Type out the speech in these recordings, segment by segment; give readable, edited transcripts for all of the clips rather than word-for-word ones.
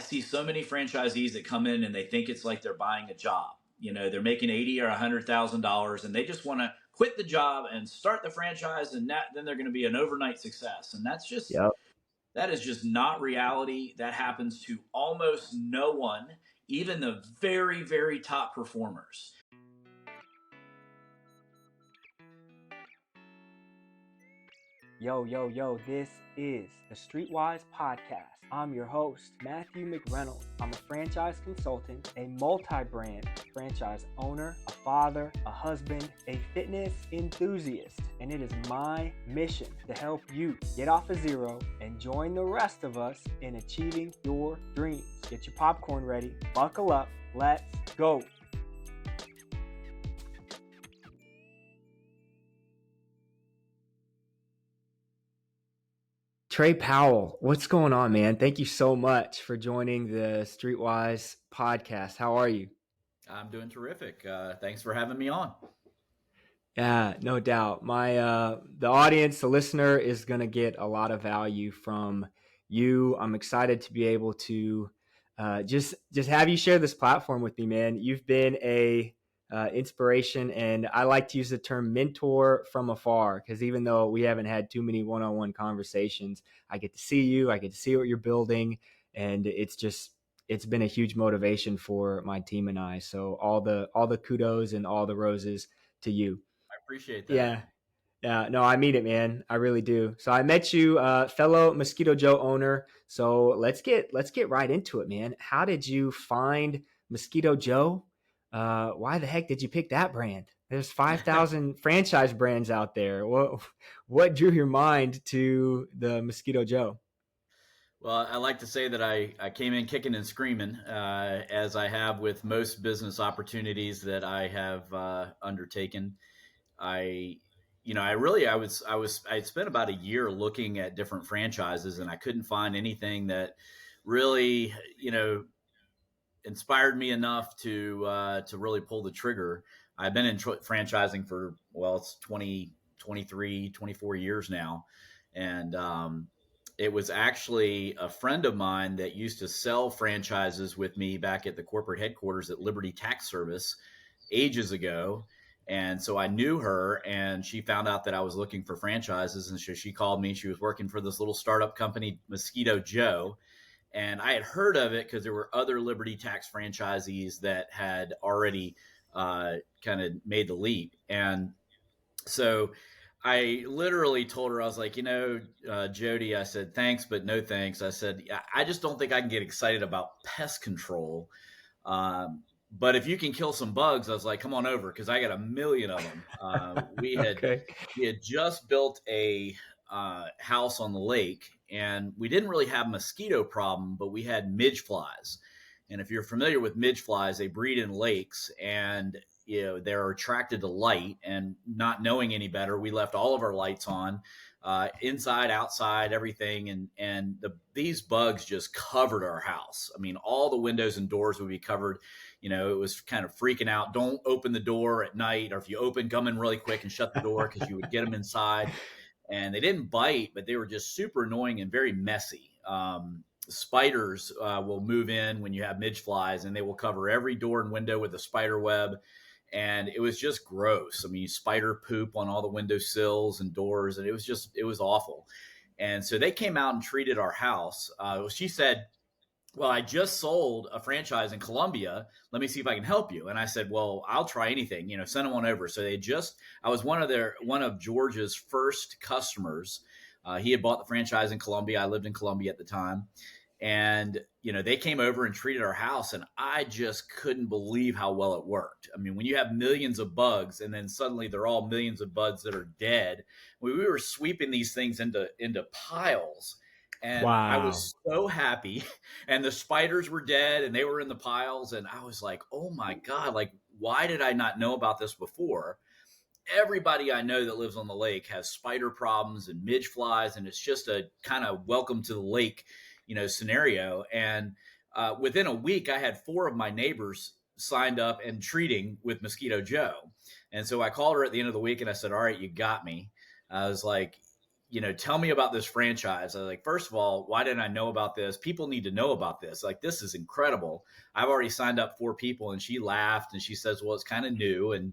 see so many franchisees that come in and they think it's like they're buying a job. They're making $80,000 or $100,000 and they just want to quit the job and start the franchise, and then they're going to be an overnight success. And Yep. that is just not reality. That happens to almost no one, even the very, very top performers. Yo, this is the Streetwise Podcast. I'm your host, Matthew McReynolds. I'm a franchise consultant, a multi-brand franchise owner, a father, a husband, a fitness enthusiast, and it is my mission to help you get off of zero and join the rest of us in achieving your dreams. Get your popcorn ready, buckle up, let's go. Trey Powell, what's going on, man? Thank you so much for joining the Streetwise Podcast. How are you? I'm doing terrific. Thanks for having me on. Yeah, no doubt. The audience, the listener, is going to get a lot of value from you. I'm excited to be able to just have you share this platform with me, man. You've been a inspiration, and I like to use the term mentor from afar, because even though we haven't had too many one-on-one conversations, I get to see you, I get to see what you're building, and it's been a huge motivation for my team and I. So all the kudos and all the roses to you. I appreciate that. Yeah. No, I mean it, man. I really do. So I met you, fellow Mosquito Joe owner. So let's get right into it, man. How did you find Mosquito Joe? Why the heck did you pick that brand? There's 5,000 franchise brands out there. What drew your mind to the Mosquito Joe? Well, I like to say that I came in kicking and screaming, as I have with most business opportunities that I have undertaken. I spent about a year looking at different franchises, and I couldn't find anything that really, inspired me enough to really pull the trigger. I've been in franchising for, it's 20, 23, 24 years now. And it was actually a friend of mine that used to sell franchises with me back at the corporate headquarters at Liberty Tax Service ages ago. And so I knew her, and she found out that I was looking for franchises. And so she called me. She was working for this little startup company, Mosquito Joe. And I had heard of it because there were other Liberty Tax franchisees that had already kind of made the leap. And so I literally told her, I was like, Jody, I said, thanks, but no thanks. I said, I just don't think I can get excited about pest control. But if you can kill some bugs, I was like, come on over, because I got a million of them. We had just built a house on the lake, and we didn't really have mosquito problem, but we had midge flies. And if you're familiar with midge flies, they breed in lakes, and they're attracted to light. And not knowing any better, we left all of our lights on, inside, outside, everything. And these bugs just covered our house. I mean, all the windows and doors would be covered. It was kind of freaking out. Don't open the door at night, or if you open, come in really quick and shut the door, because you would get them inside. And they didn't bite, but they were just super annoying and very messy. Spiders will move in when you have midge flies, and they will cover every door and window with a spider web. And it was just gross. I mean, spider poop on all the window sills and doors, and it was awful. And so they came out and treated our house. She said, well, I just sold a franchise in Colombia. Let me see if I can help you. And I said, well, I'll try anything, send them on over. So I was one of George's first customers. He had bought the franchise in Colombia. I lived in Colombia at the time. And, they came over and treated our house, and I just couldn't believe how well it worked. I mean, when you have millions of bugs, and then suddenly they're all millions of bugs that are dead, we were sweeping these things into piles. And wow. I was so happy, and the spiders were dead, and they were in the piles. And I was like, oh my God, like, why did I not know about this before? Everybody I know that lives on the lake has spider problems and midge flies, and it's just a kind of welcome to the lake, scenario. And within a week, I had 4 of my neighbors signed up and treating with Mosquito Joe. And so I called her at the end of the week, and I said, all right, you got me. I was like, tell me about this franchise. I was like, first of all, why didn't I know about this? People need to know about this. Like, this is incredible. I've already signed up 4 people. And she laughed and she says, well, it's kind of new. And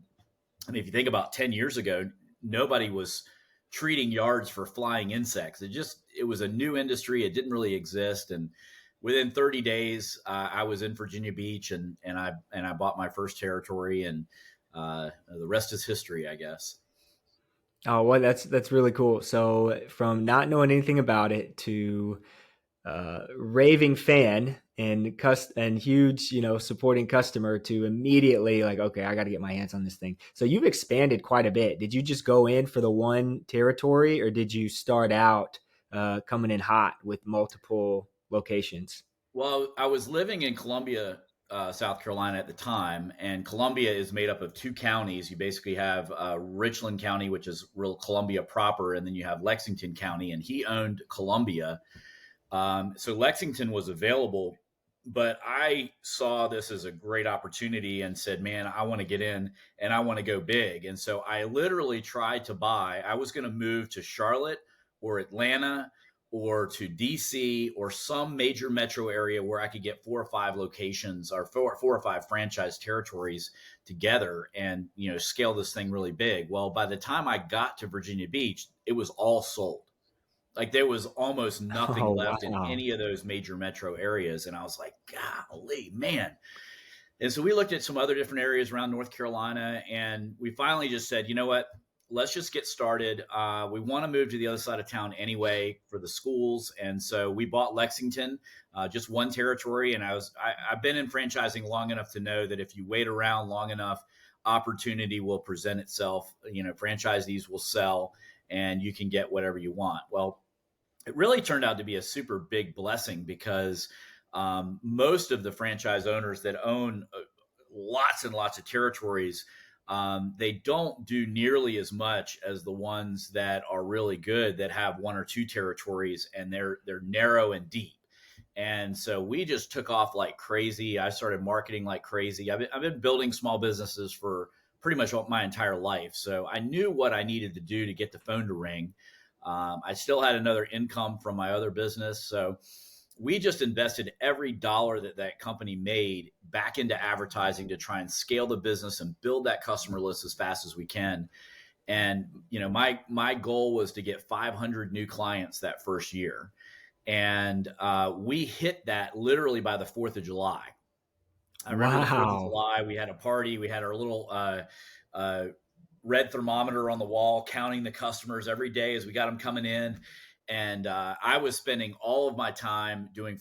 I mean, if you think about 10 years ago, nobody was treating yards for flying insects. It was a new industry. It didn't really exist. And within 30 days, I was in Virginia Beach, and I bought my first territory, and the rest is history, I guess. Oh, well, that's really cool. So from not knowing anything about it to raving fan and huge, supporting customer to immediately like, okay, I got to get my hands on this thing. So you've expanded quite a bit. Did you just go in for the one territory, or did you start out coming in hot with multiple locations? Well, I was living in Columbia, South Carolina at the time, and Columbia is made up of 2 counties. You basically have Richland County, which is real Columbia proper, and then you have Lexington County, and he owned Columbia. So Lexington was available, but I saw this as a great opportunity and said, man, I want to get in and I want to go big. And so I literally tried to buy, I was going to move to Charlotte or Atlanta or to DC or some major metro area where I could get 4 or 5 locations or four or five franchise territories together and, scale this thing really big. Well, by the time I got to Virginia Beach, it was all sold. Like, there was almost nothing Oh, left in wow. any of those major metro areas. And I was like, golly, man. And so we looked at some other different areas around North Carolina, and we finally just said, you know what? Let's just get started. We want to move to the other side of town anyway for the schools. And so we bought Lexington, just one territory. And I've been in franchising long enough to know that if you wait around long enough, opportunity will present itself. Franchisees will sell and you can get whatever you want. Well, it really turned out to be a super big blessing because most of the franchise owners that own lots and lots of territories, they don't do nearly as much as the ones that are really good that have 1 or 2 territories, and they're narrow and deep. And so we just took off like crazy. I started marketing like crazy. I've been building small businesses for pretty much my entire life. So I knew what I needed to do to get the phone to ring. I still had another income from my other business. So we just invested every dollar that company made back into advertising to try and scale the business and build that customer list as fast as we can. And, my goal was to get 500 new clients that first year. And we hit that literally by the 4th of July. I remember the 4th of Wow. July, we had a party. We had our little red thermometer on the wall, counting the customers every day as we got them coming in. And I was spending all of my time doing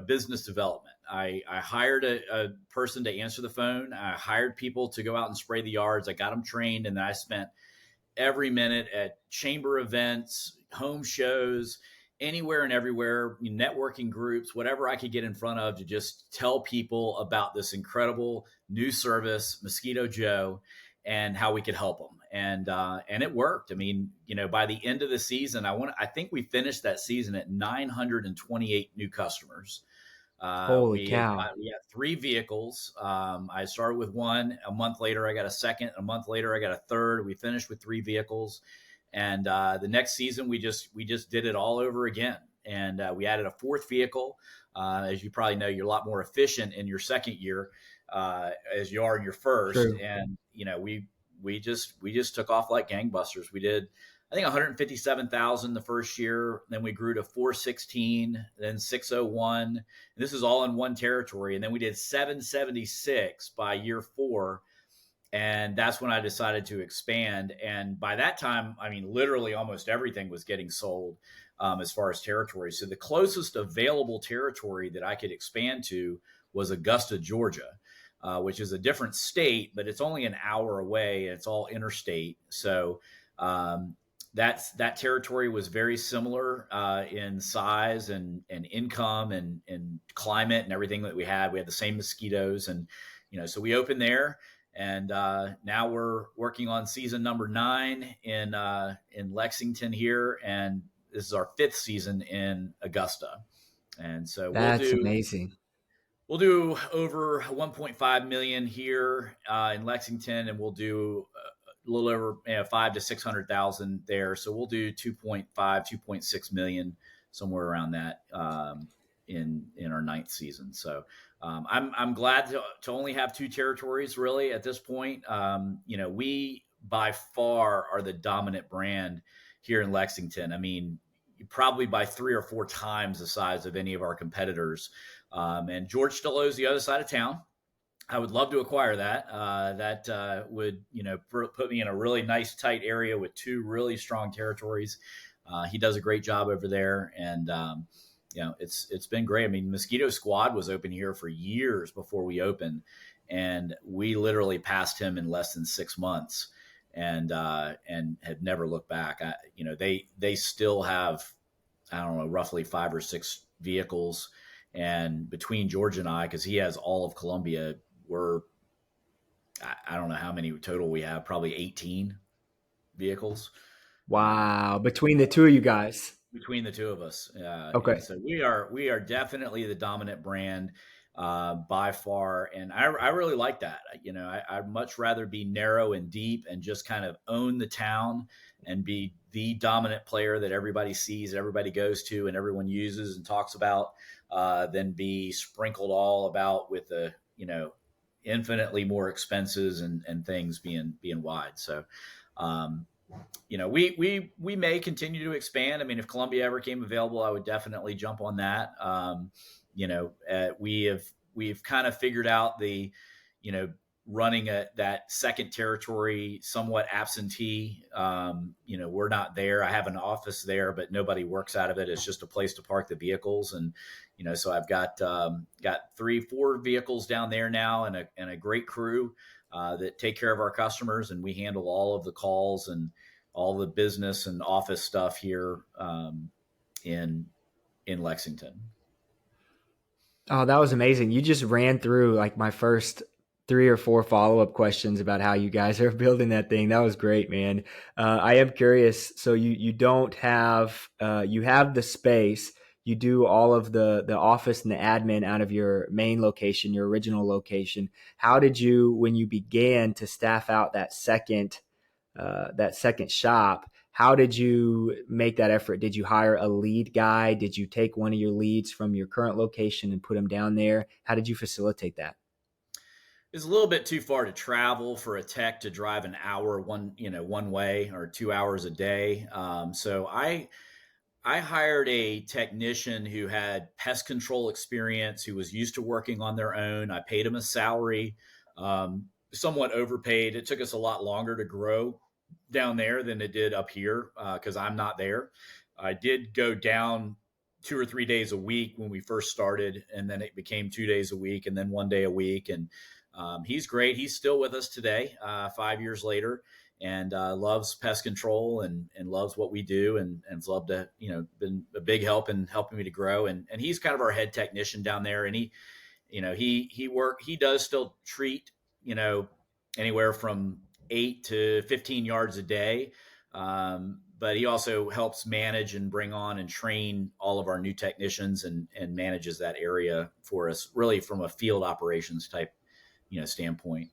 business development. I hired a person to answer the phone. I hired people to go out and spray the yards. I got them trained, and then I spent every minute at chamber events, home shows, anywhere and everywhere, networking groups, whatever I could get in front of to just tell people about this incredible new service, Mosquito Joe, and how we could help them. And it worked. I mean, by the end of the season, I think we finished that season at 928 new customers. Holy cow. We had 3 vehicles. I started with one. A month later, I got a second. A month later, I got a third. We finished with 3 vehicles. And the next season, we just did it all over again. And we added a 4th vehicle. As you probably know, you're a lot more efficient in your second year as you are in your first. True. And we just took off like gangbusters. We did, I think, 157,000 the first year. Then we grew to 416, then 601. And this is all in one territory. And then we did 776 by year 4. And that's when I decided to expand. And by that time, I mean, literally almost everything was getting sold as far as territory. So the closest available territory that I could expand to was Augusta, Georgia, which is a different state, but it's only an hour away. And it's all interstate. So that territory was very similar in size and income and climate and everything that we had. We had the same mosquitoes. And, so we opened there. And now we're working on season number 9 in Lexington here, and this is our 5th season in Augusta. And so That's amazing. we'll do over 1.5 million here in Lexington, and we'll do little over 5 to 600,000 there. So we'll do 2.5, 2.6 million, somewhere around that, in our ninth season. So I'm glad to only have two territories really at this point. We by far are the dominant brand here in Lexington. I mean, probably by 3 or 4 times the size of any of our competitors. And George still owes the other side of town. I would love to acquire that. That would, put me in a really nice, tight area with two really strong territories. He does a great job over there, and it's been great. I mean, Mosquito Squad was open here for years before we opened, and we literally passed him in less than 6 months, and had never looked back. They still have, I don't know, roughly 5 or 6 vehicles, and between George and I, because he has all of Columbia, I don't know how many total we have, probably 18 vehicles. Wow. Between the two of you guys. Between the two of us. And Okay. so we are definitely the dominant brand, by far. And I really like that. I'd much rather be narrow and deep and just kind of own the town and be the dominant player that everybody sees, everybody goes to, and everyone uses and talks about, than be sprinkled all about with the, infinitely more expenses and things being wide. So, we may continue to expand. I mean, if Columbia ever came available, I would definitely jump on that. We've kind of figured out the, running that second territory somewhat absentee. We're not there. I have an office there, but nobody works out of it. It's just a place to park the vehicles. And, so I've got 3-4 vehicles down there now, and a great crew, that take care of our customers, and we handle all of the calls and all the business and office stuff here, in Lexington. Oh, that was amazing. You just ran through like my first 3 or 4 follow-up questions about how you guys are building that thing. That was great, man. I am curious. So you don't have you have the space. You do all of the office and the admin out of your main location, your original location. How did you, when you began to staff out that second shop, how did you make that effort? Did you hire a lead guy? Did you take one of your leads from your current location and put them down there? How did you facilitate that? It's a little bit too far to travel for a tech to drive an hour one way, or 2 hours a day. So I hired a technician who had pest control experience, who was used to working on their own. I paid him a salary, somewhat overpaid. It took us a lot longer to grow down there than it did up here, because I'm not there. I did go down 2 or 3 days a week when we first started, and then it became 2 days a week, and then one day a week. And he's great. He's still with us today, 5 years later, and loves pest control and loves what we do, and loved to, been a big help in helping me to grow. And he's kind of our head technician down there. And he does still treat, anywhere from 8 to 15 yards a day. But he also helps manage and bring on and train all of our new technicians, and manages that area for us, really from a field operations type, standpoint.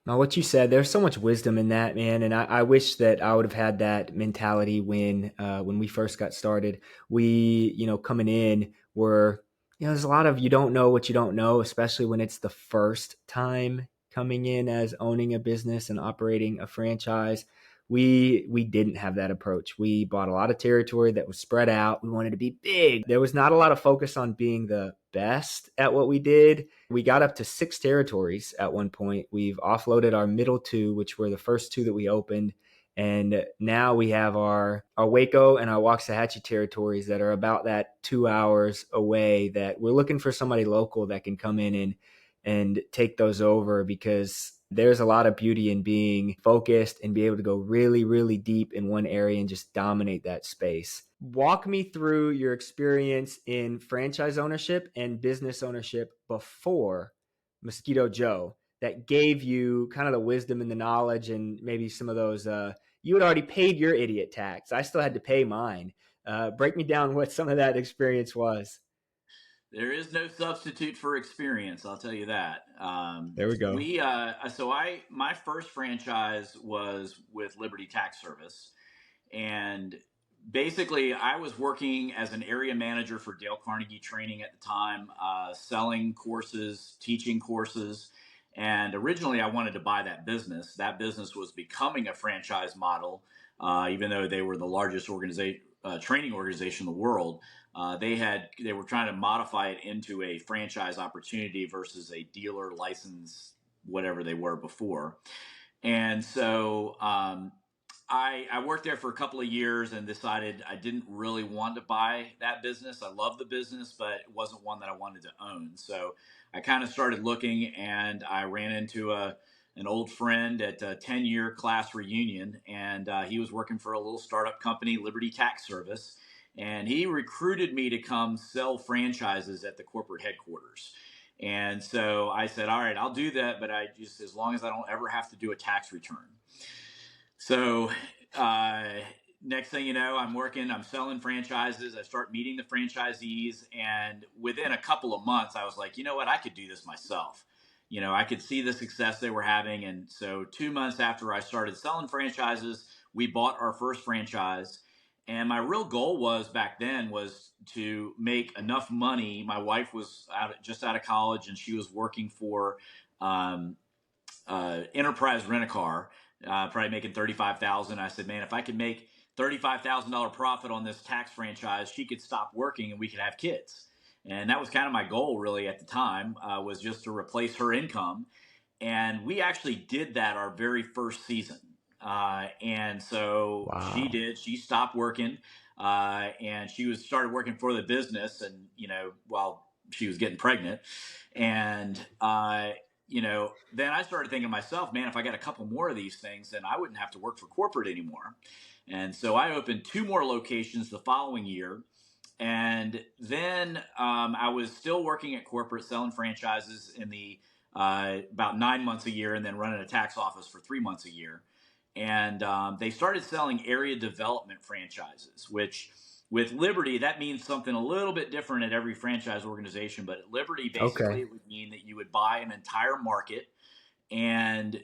Now, what you said, there's so much wisdom in that, man. And I wish that I would have had that mentality when we first got started. We, coming in, were, there's a lot of you don't know what you don't know, especially when it's the first time coming in as owning a business and operating a franchise. We didn't have that approach. We bought a lot of territory that was spread out. We wanted to be big. There was not a lot of focus on being the best at what we did. We got up to 6 territories at one point. We've offloaded our middle 2, which were the first 2 that we opened. And now we have our Waco and our Waxahachie territories that are about that 2 hours away, that we're looking for somebody local that can come in and take those over, because there's a lot of beauty in being focused and be able to go really, really deep in one area and just dominate that space. Walk me through your experience in franchise ownership and business ownership before Mosquito Joe that gave you kind of the wisdom and the knowledge, and maybe some of those, you had already paid your idiot tax. I still had to pay mine. Break me down what some of that experience was. There is no substitute for experience. I'll tell you that. There we go. My first franchise was with Liberty Tax Service, and basically I was working as an area manager for Dale Carnegie Training at the time, selling courses, teaching courses. And originally I wanted to buy that business. That business was becoming a franchise model, even though they were the largest training organization in the world. They were trying to modify it into a franchise opportunity versus a dealer license, whatever they were before. And so I worked there for a couple of years and decided I didn't really want to buy that business. I love the business, but it wasn't one that I wanted to own. So I kind of started looking, and I ran into an old friend at a 10-year class reunion, and he was working for a little startup company, Liberty Tax Service, and he recruited me to come sell franchises at the corporate headquarters. And so I said, all right, I'll do that, but as long as I don't ever have to do a tax return. So uh, next thing you know, I'm selling franchises. I start meeting the franchisees. And within a couple of months, I was like, you know what? I could do this myself. I could see the success they were having. And so 2 months after I started selling franchises, we bought our first franchise. And my real goal back then was to make enough money. My wife was just out of college, and she was working for um, Enterprise Rent-A-Car, probably making $35,000. I said, man, if I could make $35,000 profit on this tax franchise, she could stop working and we could have kids. And that was kind of my goal, really, at the time, was just to replace her income. And we actually did that our very first season. And so she Wow. did. She stopped working, and she started working for the business, and while she was getting pregnant, and then I started thinking to myself, man, if I got a couple more of these things, then I wouldn't have to work for corporate anymore. And so I opened 2 more locations the following year. And then I was still working at corporate, selling franchises in the about 9 months a year, and then running a tax office for 3 months a year. And they started selling area development franchises, which with Liberty, that means something a little bit different at every franchise organization. But at Liberty, basically, Okay. it would mean that you would buy an entire market. And,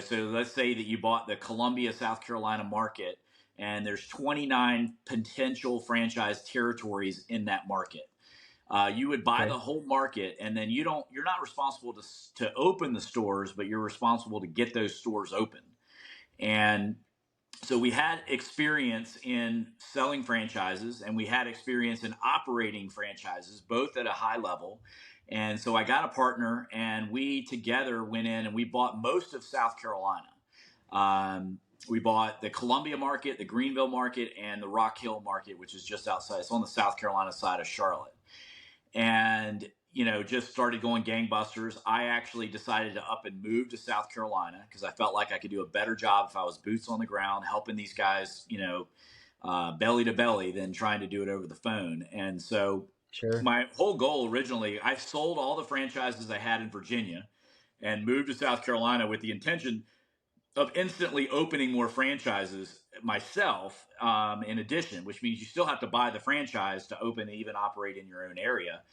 so let's say that you bought the Columbia, South Carolina market, and there's 29 potential franchise territories in that market. You would buy Okay. the whole market, and then you're not responsible to open the stores, but you're responsible to get those stores open. And so we had experience in selling franchises, and we had experience in operating franchises, both at a high level. And so I got a partner, and we together went in and we bought most of South Carolina. We bought the Columbia market, the Greenville market, and the Rock Hill market, which is just outside. It's on the South Carolina side of Charlotte. And just started going gangbusters. I actually decided to up and move to South Carolina because I felt like I could do a better job if I was boots on the ground, helping these guys, belly to belly, than trying to do it over the phone. And so Sure. my whole goal originally, I sold all the franchises I had in Virginia and moved to South Carolina with the intention of instantly opening more franchises myself, in addition, which means you still have to buy the franchise to open and even operate in your own area.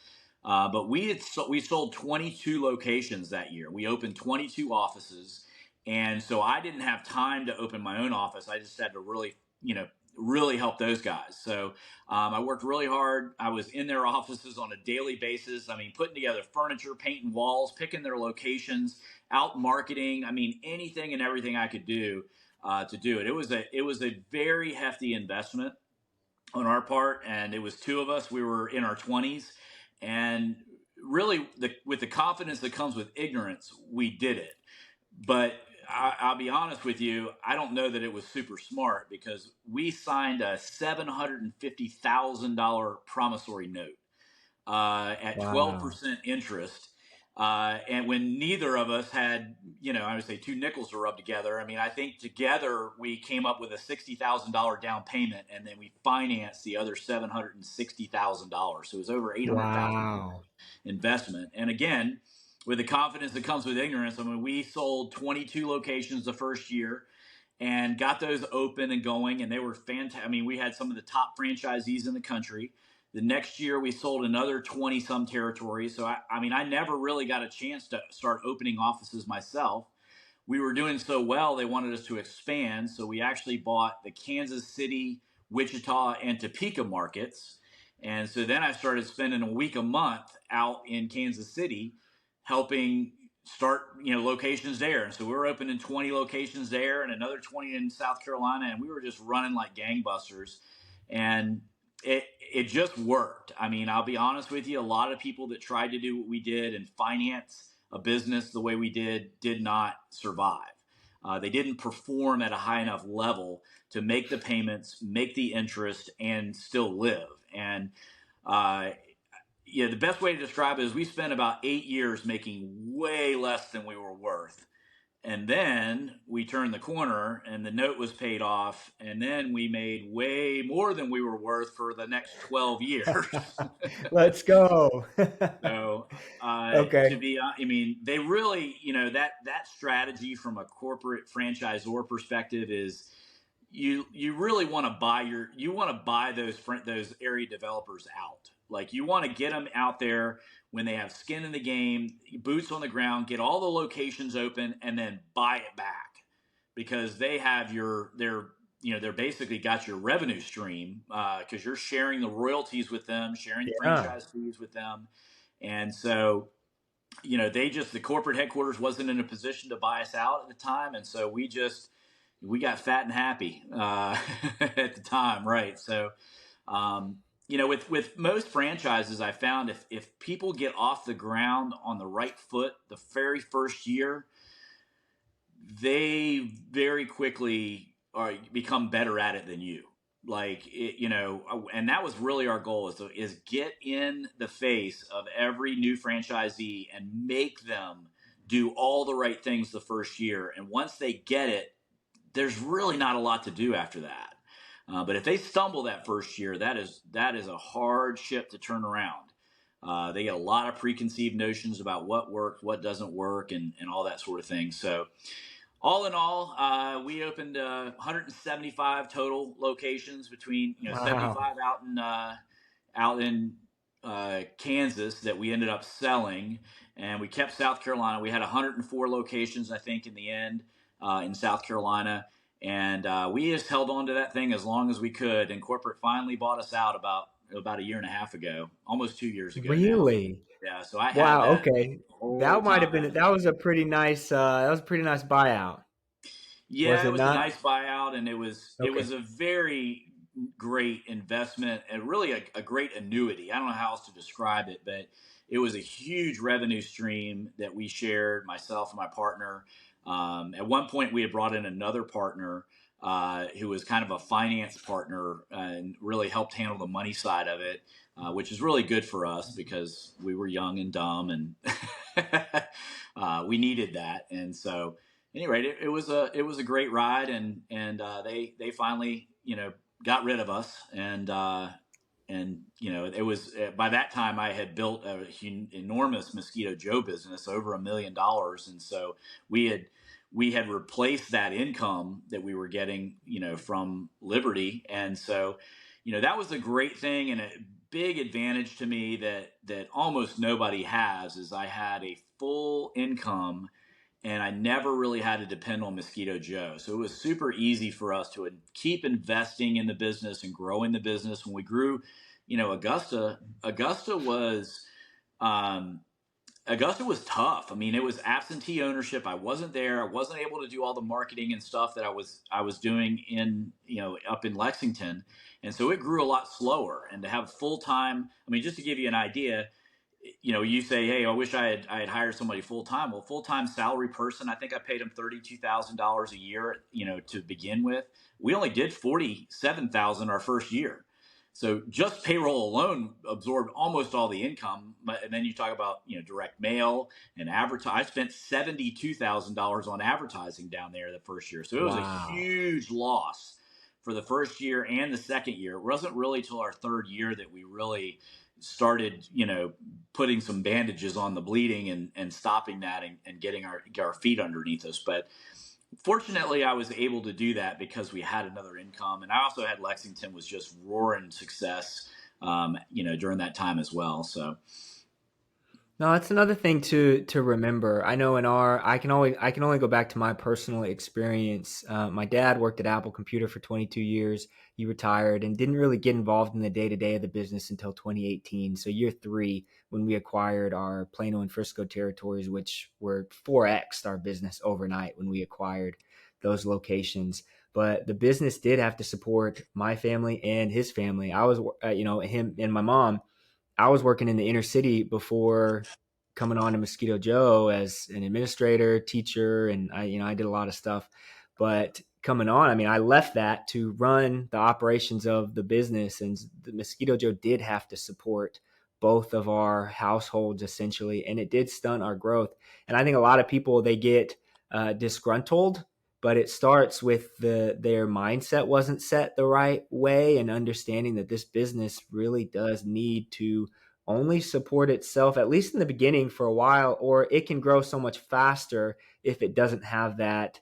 But we sold 22 locations that year. We opened 22 offices, and so I didn't have time to open my own office. I just had to really help those guys. So I worked really hard. I was in their offices on a daily basis. I mean, putting together furniture, painting walls, picking their locations, out marketing. I mean, anything and everything I could do to do it. It was a very hefty investment on our part, and it was 2 of us. We were in our 20s, and really, with the confidence that comes with ignorance, we did it. But I'll be honest with you, I don't know that it was super smart, because we signed a $750,000 promissory note at Wow. 12% interest. And when neither of us had, I would say 2 nickels to rub together. I mean, I think together we came up with a $60,000 down payment, and then we financed the other $760,000. So it was over $800,000 Wow. investment. And again, with the confidence that comes with ignorance, I mean, we sold 22 locations the first year and got those open and going, and they were fantastic. I mean, we had some of the top franchisees in the country The next year, we sold another 20 some territories. So, I mean, I never really got a chance to start opening offices myself. We were doing so well, they wanted us to expand. So we actually bought the Kansas City, Wichita, and Topeka markets. And so then I started spending a week a month out in Kansas City helping start, locations there. And so we were opening 20 locations there and another 20 in South Carolina. And we were just running like gangbusters. And it just worked. I mean, I'll be honest with you, a lot of people that tried to do what we did and finance a business the way we did not survive. They didn't perform at a high enough level to make the payments, make the interest, and still live. And the best way to describe it is we spent about 8 years making way less than we were worth. And then we turned the corner and the note was paid off. And then we made way more than we were worth for the next 12 years. Let's go. So, Okay. I mean, they really, that strategy from a corporate franchisor perspective is you really want to buy those area developers out. Like you want to get them out there when they have skin in the game, boots on the ground, get all the locations open, and then buy it back because they have they're basically got your revenue stream because you're sharing the royalties with them, sharing the Yeah. franchise fees with them. And so, the corporate headquarters wasn't in a position to buy us out at the time. And so we got fat and happy at the time. Right. So, with most franchises, I found if people get off the ground on the right foot the very first year, they very quickly become better at it than you. And that was really our goal is get in the face of every new franchisee and make them do all the right things the first year. And once they get it, there's really not a lot to do after that. But if they stumble that first year, that is a hard ship to turn around. They get a lot of preconceived notions about what works, what doesn't work, and all that sort of thing. So all in all, we opened 175 total locations between Wow. 75 out in Kansas that we ended up selling, and we kept South Carolina. We had 104 locations, I think, in the end in South Carolina, and we just held on to that thing as long as we could. And corporate finally bought us out about a year and a half ago, almost 2 years ago now. Really? Yeah, so I had Wow. that Okay. the whole That might have time been, after that that. was a pretty nice, buyout. Was Yeah, it it was a not? nice buyout, and it was Okay. a very great investment and really a great annuity. I don't know how else to describe it, but it was a huge revenue stream that we shared, myself and my partner. At one point, we had brought in another partner who was kind of a finance partner and really helped handle the money side of it, which is really good for us because we were young and dumb and we needed that. And so anyway, it was a great ride, and they finally got rid of us, and it was by that time I had built a enormous Mosquito Joe business over $1 million, and so we had replaced that income that we were getting from Liberty, and so that was a great thing and a big advantage to me that almost nobody has is I had a full income and I never really had to depend on Mosquito Joe. So it was super easy for us to keep investing in the business and growing the business. When we grew, Augusta was tough. I mean, it was absentee ownership. I wasn't there. I wasn't able to do all the marketing and stuff that I was doing up in Lexington, and so it grew a lot slower. And to have full time, I mean, just to give you an idea, you say, hey, I wish I had hired somebody full time. Well, full time salary person, I think I paid him $32,000 a year, to begin with. We only did $47,000 our first year. So just payroll alone absorbed almost all the income. And then you talk about direct mail and advertise. I spent $72,000 on advertising down there the first year. So it was a Wow. huge loss for the first year and the second year. It wasn't really till our third year that we really started, putting some bandages on the bleeding and stopping that and getting our feet underneath us. But fortunately, I was able to do that because we had another income, and I also had Lexington was just roaring success during that time as well. So No, that's another thing to remember. I know I can only go back to my personal experience. My dad worked at Apple Computer for 22 years. He retired and didn't really get involved in the day to day of the business until 2018. So year three, when we acquired our Plano and Frisco territories, which were 4x our business overnight when we acquired those locations. But the business did have to support my family and his family. I was, him and my mom. I was working in the inner city before coming on to Mosquito Joe as an administrator, teacher, and I did a lot of stuff. But coming on, I mean, I left that to run the operations of the business, and the Mosquito Joe did have to support both of our households essentially, and it did stunt our growth. And I think a lot of people they get disgruntled, but it starts with their mindset wasn't set the right way, and understanding that this business really does need to only support itself, at least in the beginning for a while, or it can grow so much faster if it doesn't have that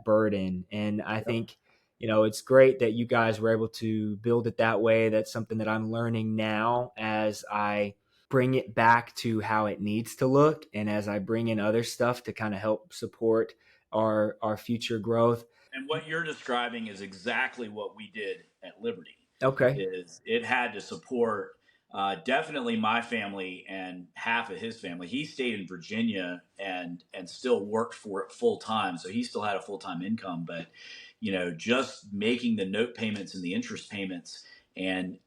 burden. And I think, it's great that you guys were able to build it that way. That's something that I'm learning now as I bring it back to how it needs to look, and as I bring in other stuff to kind of help support our future growth. and what you're describing is exactly what we did at Liberty. Okay. Is it had to support definitely my family and half of his family. He stayed in Virginia and still worked for it full time, so he still had a full time income. But just making the note payments and the interest payments and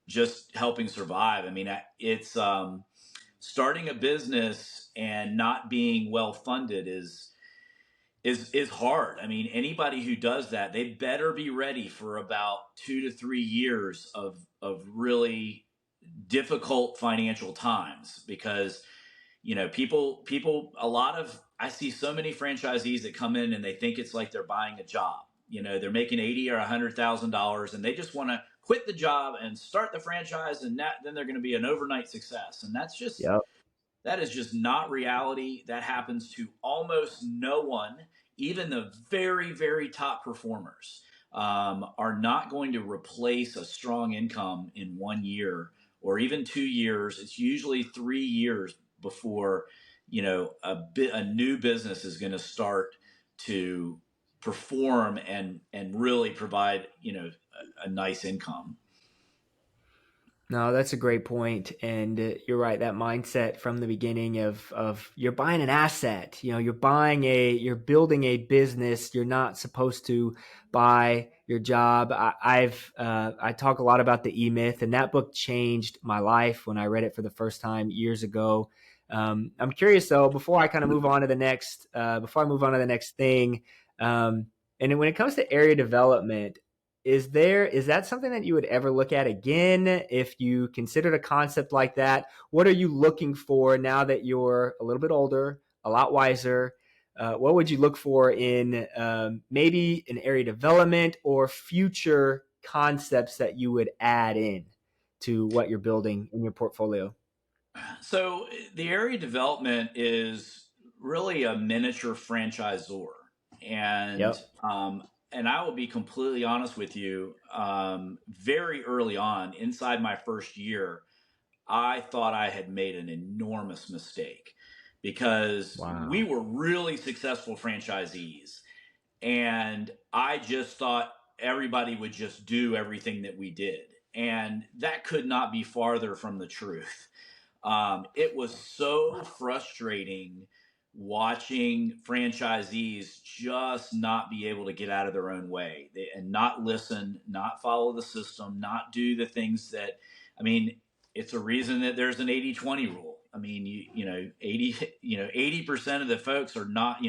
just helping survive. I mean, it's starting a business and not being well funded is hard. I mean, anybody who does that, they better be ready for about 2 to 3 years of really difficult financial times because people a lot of I see so many franchisees that come in and they think it's like they're buying a job. They're making 80 or $100,000 and they just want to quit the job and start the franchise and then they're going to be an overnight success, and Yep. that is just not reality. That happens to almost no one. Even the very, very top performers are not going to replace a strong income in 1 year or even 2 years. It's usually 3 years before a new business is going to start to perform and really provide a nice income. No, that's a great point, and you're right. That mindset from the beginning of you're buying an asset. You're building a business. You're not supposed to buy your job. I talk a lot about the E Myth, and that book changed my life when I read it for the first time years ago. I'm curious though. Before I move on to the next thing, and then when it comes to area development, is that something that you would ever look at again if you considered a concept like that? What are you looking for now that you're a little bit older, a lot wiser? What would you look for in maybe an area development or future concepts that you would add in to what you're building in your portfolio? So the area development is really a miniature franchisor, and Yep. and I will be completely honest with you. Very early on, inside my first year, I thought I had made an enormous mistake because we Wow. were really successful franchisees, and I just thought everybody would just do everything that we did, and that could not be farther from the truth. It was so frustrating watching franchisees just not be able to get out of their own way and not listen, not follow the system, not do the things that, I mean, it's a reason that there's an 80-20 rule. I mean, 80% of the folks are not,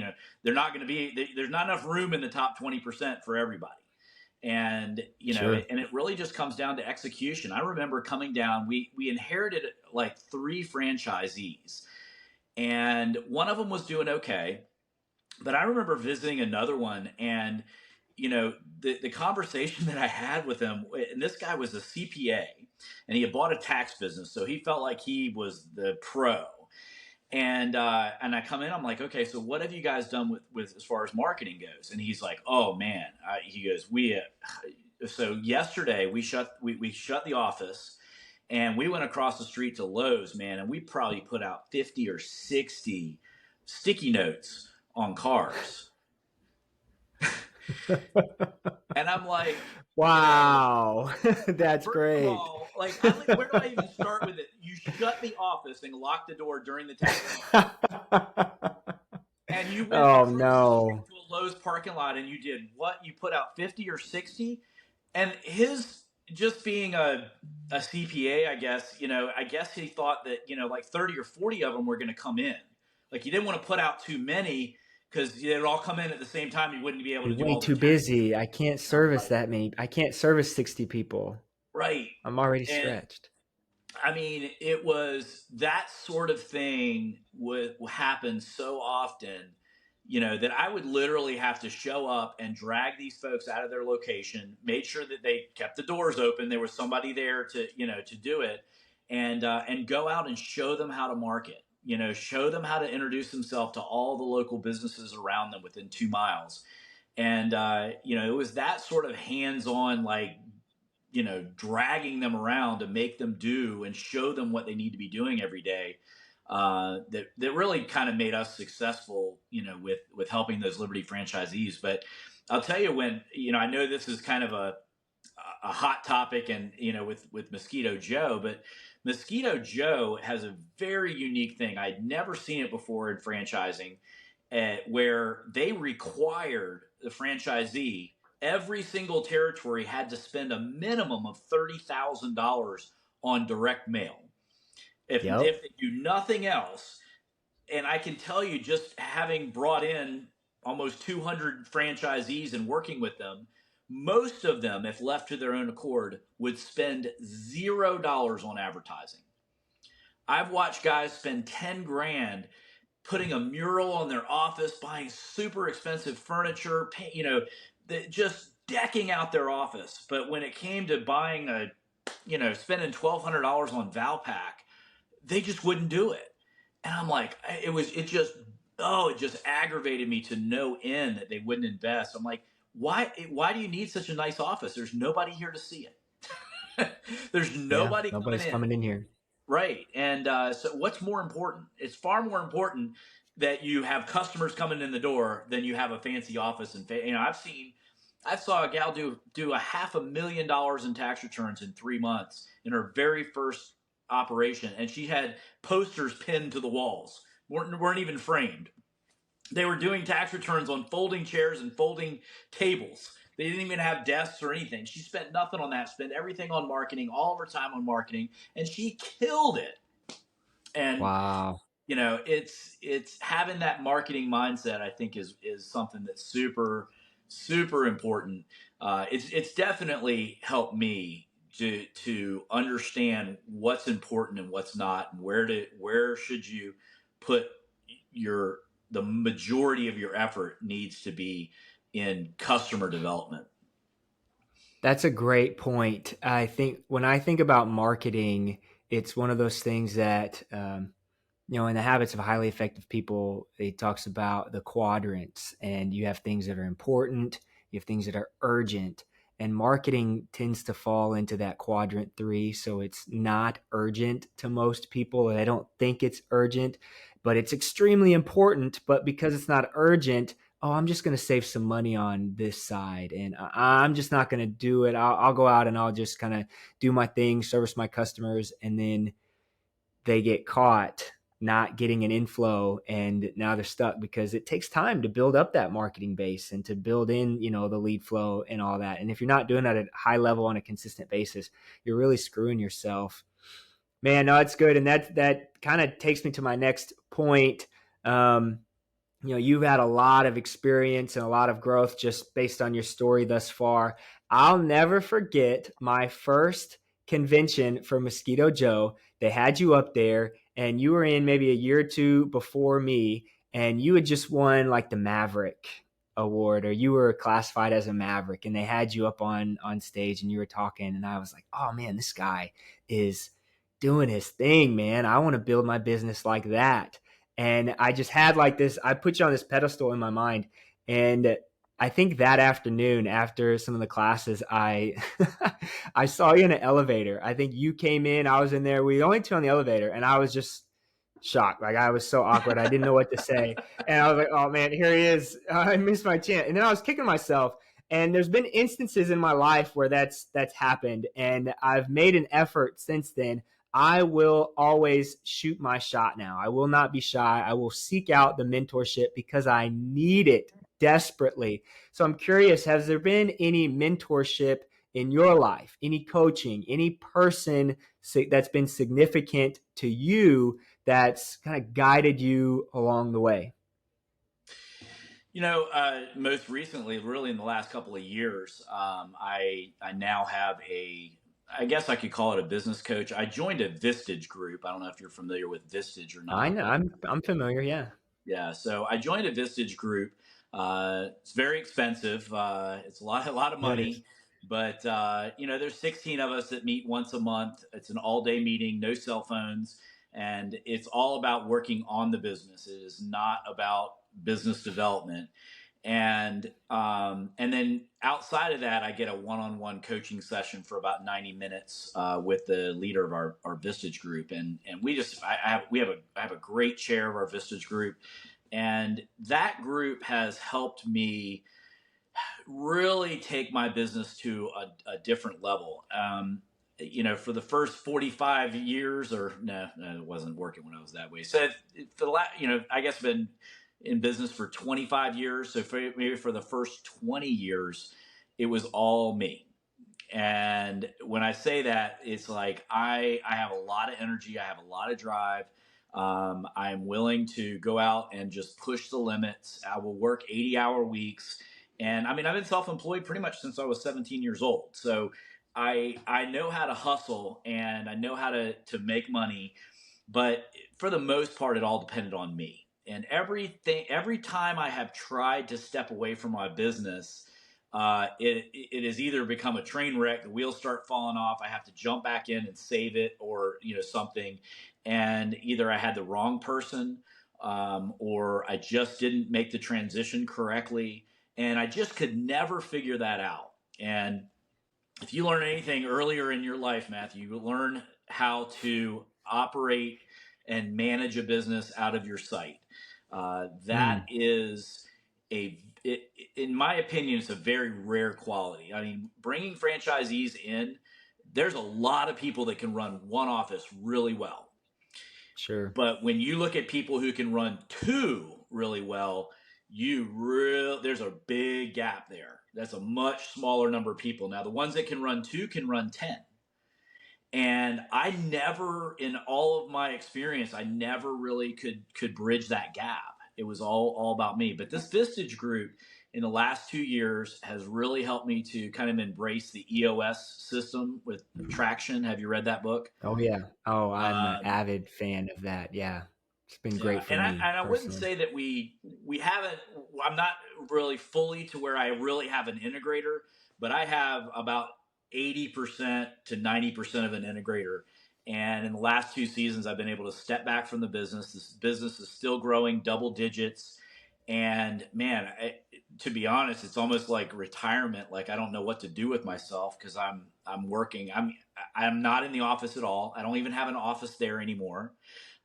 they're not going to be, there's not enough room in the top 20% for everybody. And Sure. it really just comes down to execution. I remember coming down, we inherited like 3 franchisees, and one of them was doing okay, but I remember visiting another one, and the conversation that I had with him, and this guy was a CPA and he had bought a tax business, so he felt like he was the pro. And I come in, I'm like, okay, so what have you guys done with as far as marketing goes? And he's like, oh man, he goes, so yesterday we shut the office, and we went across the street to Lowe's, man, and we probably put out 50 or 60 sticky notes on cars. And I'm like, Wow. That's first of great. all, like, where do I even start with it? You shut the office and locked the door during the tax season. And you went Oh across the street no. to a Lowe's parking lot and you did what? You put out 50 or 60? And his, just being a CPA, I guess, I guess he thought that, like 30 or 40 of them were going to come in. Like, you didn't want to put out too many because they'd all come in at the same time. You wouldn't be able Be to do way all their too taxes. busy. I can't service that many. I can't service 60 people. Right. I'm already And stretched. I mean, it was that sort of thing would happen so often, that I would literally have to show up and drag these folks out of their location, made sure that they kept the doors open. There was somebody there to do it, and go out and show them how to market. Show them how to introduce themselves to all the local businesses around them within 2 miles. And it was that sort of hands-on, like, dragging them around to make them do and show them what they need to be doing every day. That really kind of made us successful, with helping those Liberty franchisees. But I'll tell you, when, I know this is kind of a hot topic, and, with Mosquito Joe, but Mosquito Joe has a very unique thing. I'd never seen it before in franchising, where they required the franchisee, every single territory had to spend a minimum of $30,000 on direct mail. If Yep. they do nothing else, and I can tell you, just having brought in almost 200 franchisees and working with them, most of them, if left to their own accord, would spend $0 on advertising. I've watched guys spend 10 grand putting a mural on their office, buying super expensive furniture, just decking out their office. But when it came to buying spending $1,200 on Valpak, they just wouldn't do it. And I'm like, it just aggravated me to no end that they wouldn't invest. I'm like, why do you need such a nice office? There's nobody here to see it. There's Yeah. nobody coming Nobody's in. coming in here. Right. And so what's more important? It's far more important that you have customers coming in the door than you have a fancy office. And, I saw a gal do $500,000 in tax returns in 3 months in her very first operation. And she had posters pinned to the walls, weren't even framed. They were doing tax returns on folding chairs and folding tables. They didn't even have desks or anything. She spent nothing on that, spent everything on marketing, all of her time on marketing, and she killed it. And Wow. it's having that marketing mindset, I think, is something that's super, super important. It's definitely helped me to understand what's important and what's not, and where should you put the majority of your effort needs to be in customer development. That's a great point. I think when I think about marketing, it's one of those things that, in the habits of highly effective people, it talks about the quadrants, and you have things that are important, you have things that are urgent, and marketing tends to fall into that quadrant 3. So it's not urgent to most people. They don't think it's urgent, but it's extremely important. But because it's not urgent, oh, I'm just going to save some money on this side, and I'm just not going to do it. I'll go out and I'll just kind of do my thing, service my customers, and then they get caught not getting an inflow, and now they're stuck because it takes time to build up that marketing base and to build in, the lead flow and all that. And if you're not doing that at a high level on a consistent basis, you're really screwing yourself. Man, no, it's good. And that kind of takes me to my next point. You've had a lot of experience and a lot of growth just based on your story thus far. I'll never forget my first convention for Mosquito Joe. They had you up there, and you were in maybe a year or two before me, and you had just won like the Maverick award, or you were classified as a Maverick, and they had you up on stage and you were talking, and I was like, oh man, this guy is doing his thing, man. I want to build my business like that. And I just had like this, I put you on this pedestal in my mind. And I think that afternoon after some of the classes, I I saw you in an elevator. I think you came in, I was in there. We only two on the elevator, and I was just shocked. Like I was so awkward. I didn't know what to say. And I was like, oh man, here he is. I missed my chance. And then I was kicking myself. And there's been instances in my life where that's happened. And I've made an effort since then. I will always shoot my shot now. I will not be shy. I will seek out the mentorship because I need it desperately. So I'm curious, has there been any mentorship in your life, any coaching, any person that's been significant to you that's kind of guided you along the way? Most recently, really in the last couple of years, I now have I guess I could call it a business coach. I joined a Vistage group. I don't know if you're familiar with Vistage or I not, know but I'm familiar. Yeah. yeah. So I joined a Vistage group. It's very expensive. It's a lot of Yeah, it is. money, but there's 16 of us that meet once a month. It's an all day meeting, no cell phones, and it's all about working on the business. It is not about business development. And then outside of that, I get a one-on-one coaching session for about 90 minutes with the leader of our Vistage group, and I have a great chair of our Vistage group, and that group has helped me really take my business to a different level. For the first 45 years, or no, it wasn't working when I was that way. So for the last, I guess I've been in business for 25 years. So maybe for the first 20 years, it was all me. And when I say that, it's like I have a lot of energy, I have a lot of drive. I'm willing to go out and just push the limits. I will work 80-hour weeks. And I mean, I've been self employed pretty much since I was 17 years old. So I know how to hustle and I know how to make money. But for the most part, it all depended on me. And every time I have tried to step away from my business, it has either become a train wreck, the wheels start falling off, I have to jump back in and save it, or something. And either I had the wrong person, or I just didn't make the transition correctly, and I just could never figure that out. And if you learn anything earlier in your life, Matthew, you learn how to operate and manage a business out of your sight. That Mm, is in my opinion, it's a very rare quality. I mean, bringing franchisees in, there's a lot of people that can run one office really well. sure. But when you look at people who can run two really well, there's a big gap there. That's a much smaller number of people. Now, the ones that can run two can run 10. And I never, in all of my experience, I never really could bridge that gap. It was all about me. But this Vistage group in the last 2 years has really helped me to kind of embrace the EOS system with traction. Have you read that book? Oh yeah. Oh, I'm an Um, avid fan of that. Yeah. It's been Yeah, great for and I me and I wouldn't personally. say that we haven't. I'm not really fully to where I really have an integrator, but I have about 80% to 90% of an integrator. And in the last 2 seasons, I've been able to step back from the business. This business is still growing double digits, and man, to be honest, it's almost like retirement. Like I don't know what to do with myself because I'm working. I'm not in the office at all. I don't even have an office there anymore.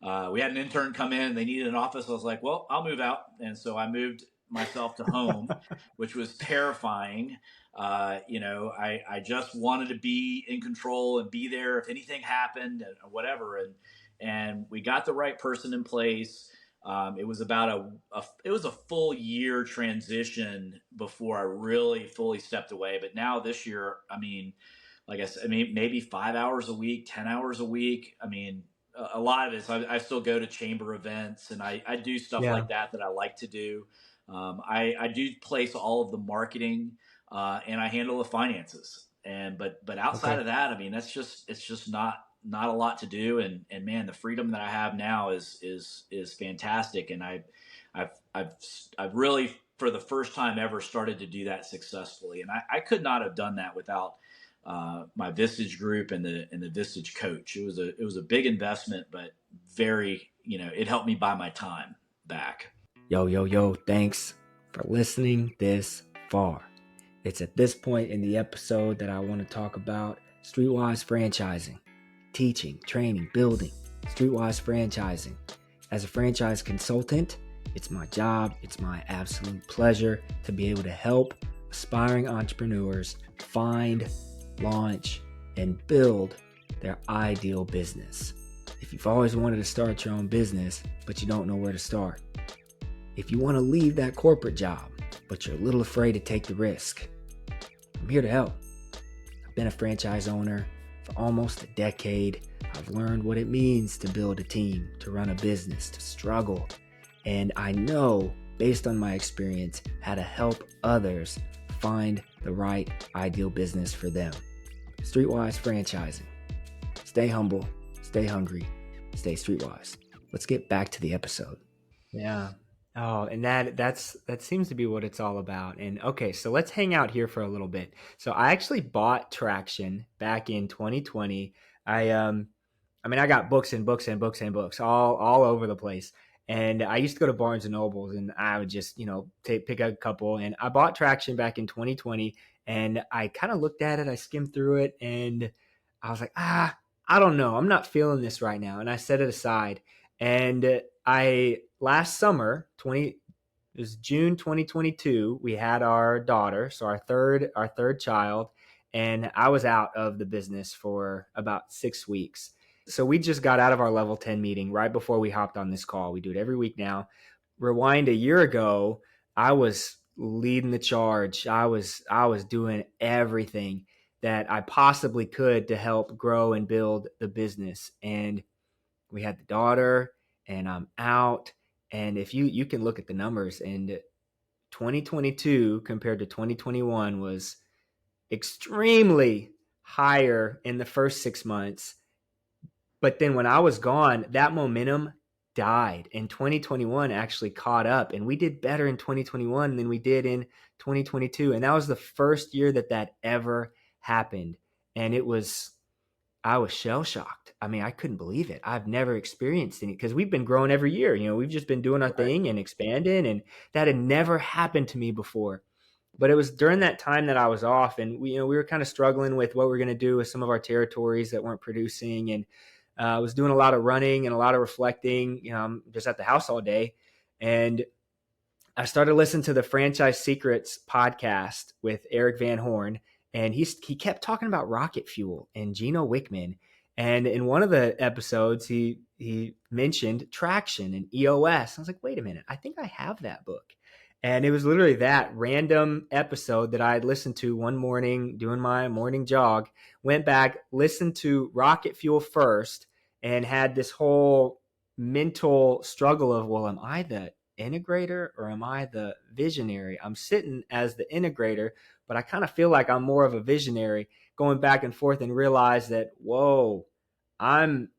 We had an intern come in. They needed an office. I was like, well, I'll move out. And so I moved myself to home, which was terrifying. I just wanted to be in control and be there if anything happened and whatever. And we got the right person in place. It was about it was a full year transition before I really fully stepped away. But now this year, I mean, like I said, I mean, maybe 5 hours a week, 10 hours a week. I mean, a lot of it is I still go to chamber events and I do stuff Yeah. like that I like to do. I do place all of the marketing and I handle the finances. But outside Okay. of that, I mean, it's just not a lot to do. And man, the freedom that I have now is fantastic. And I've, I've, I've really, for the first time ever, started to do that successfully. And I could not have done that without my Vistage group and the Vistage coach. It was a big investment, but very, it helped me buy my time back. Yo, yo, yo. Thanks for listening this far. It's at this point in the episode that I want to talk about Streetwise franchising, teaching, training, building, Streetwise franchising. As a franchise consultant, it's my job, it's my absolute pleasure to be able to help aspiring entrepreneurs find, launch, and build their ideal business. If you've always wanted to start your own business, but you don't know where to start, if you want to leave that corporate job, but you're a little afraid to take the risk, I'm here to help. I've been a franchise owner for almost a decade. I've learned what it means to build a team, to run a business, to struggle. And I know, based on my experience, how to help others find the right ideal business for them. Streetwise franchising. Stay humble, stay hungry, stay streetwise. Let's get back to the episode. Yeah. Oh, and that seems to be what it's all about. And okay, so let's hang out here for a little bit. So I actually bought Traction back in 2020. I got books and books and books and books all over the place. And I used to go to Barnes and Nobles, and I would just, pick a couple. And I bought Traction back in 2020, and I kind of looked at it, I skimmed through it, and I was like, I don't know, I'm not feeling this right now. And I set it aside. And last summer, it was June 2022, we had our daughter, so our third child, and I was out of the business for about 6 weeks. So we just got out of our level 10 meeting right before we hopped on this call. We do it every week now. Rewind a year ago, I was leading the charge. I was doing everything that I possibly could to help grow and build the business. And we had the daughter, and I'm out. And if you can look at the numbers, and 2022 compared to 2021 was extremely higher in the first 6 months. But then when I was gone, that momentum died, and 2021 actually caught up, and we did better in 2021 than we did in 2022. And that was the first year that ever happened. And I was shell shocked. I mean, I couldn't believe it. I've never experienced any, because we've been growing every year. We've just been doing our thing and expanding, and that had never happened to me before. But it was during that time that I was off, and we were kind of struggling with what we were going to do with some of our territories that weren't producing. And I was doing a lot of running and a lot of reflecting. I'm just at the house all day. And I started listening to the Franchise Secrets podcast with Eric Van Horn, and he kept talking about rocket fuel and Gino Wickman. And in one of the episodes, he mentioned Traction and EOS. I was like, wait a minute, I think I have that book. And it was literally that random episode that I had listened to one morning doing my morning jog, went back, listened to Rocket Fuel first, and had this whole mental struggle of, well, am I the integrator or am I the visionary? I'm sitting as the integrator, but I kind of feel like I'm more of a visionary, going back and forth, and realize that, whoa, I'm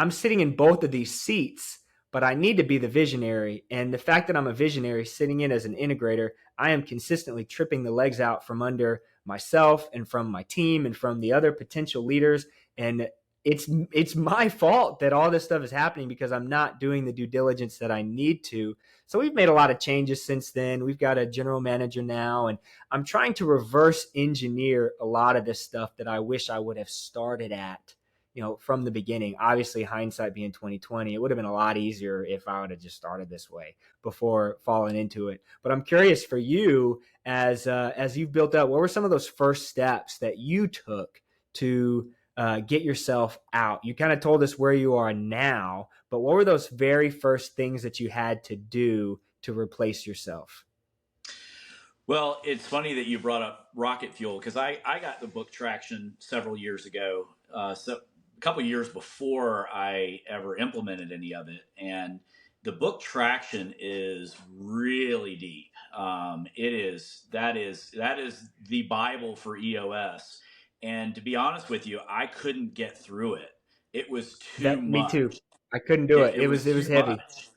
sitting in both of these seats, but I need to be the visionary. And the fact that I'm a visionary sitting in as an integrator, I am consistently tripping the legs out from under myself and from my team and from the other potential leaders. And it's my fault that all this stuff is happening, because I'm not doing the due diligence that I need to. So we've made a lot of changes since then. We've got a general manager now, and I'm trying to reverse engineer a lot of this stuff that I wish I would have started at, from the beginning. Obviously, hindsight being 2020, it would have been a lot easier if I would have just started this way before falling into it. But I'm curious for you, as you've built up, what were some of those first steps that you took to get yourself out? You kind of told us where you are now, but what were those very first things that you had to do to replace yourself? Well, it's funny that you brought up rocket fuel, because I got the book Traction several years ago. So a couple of years before I ever implemented any of it. And the book Traction is really deep. That is the Bible for EOS. And to be honest with you, I couldn't get through it. It was too Me too. much. I couldn't do it. It It was was too heavy. much.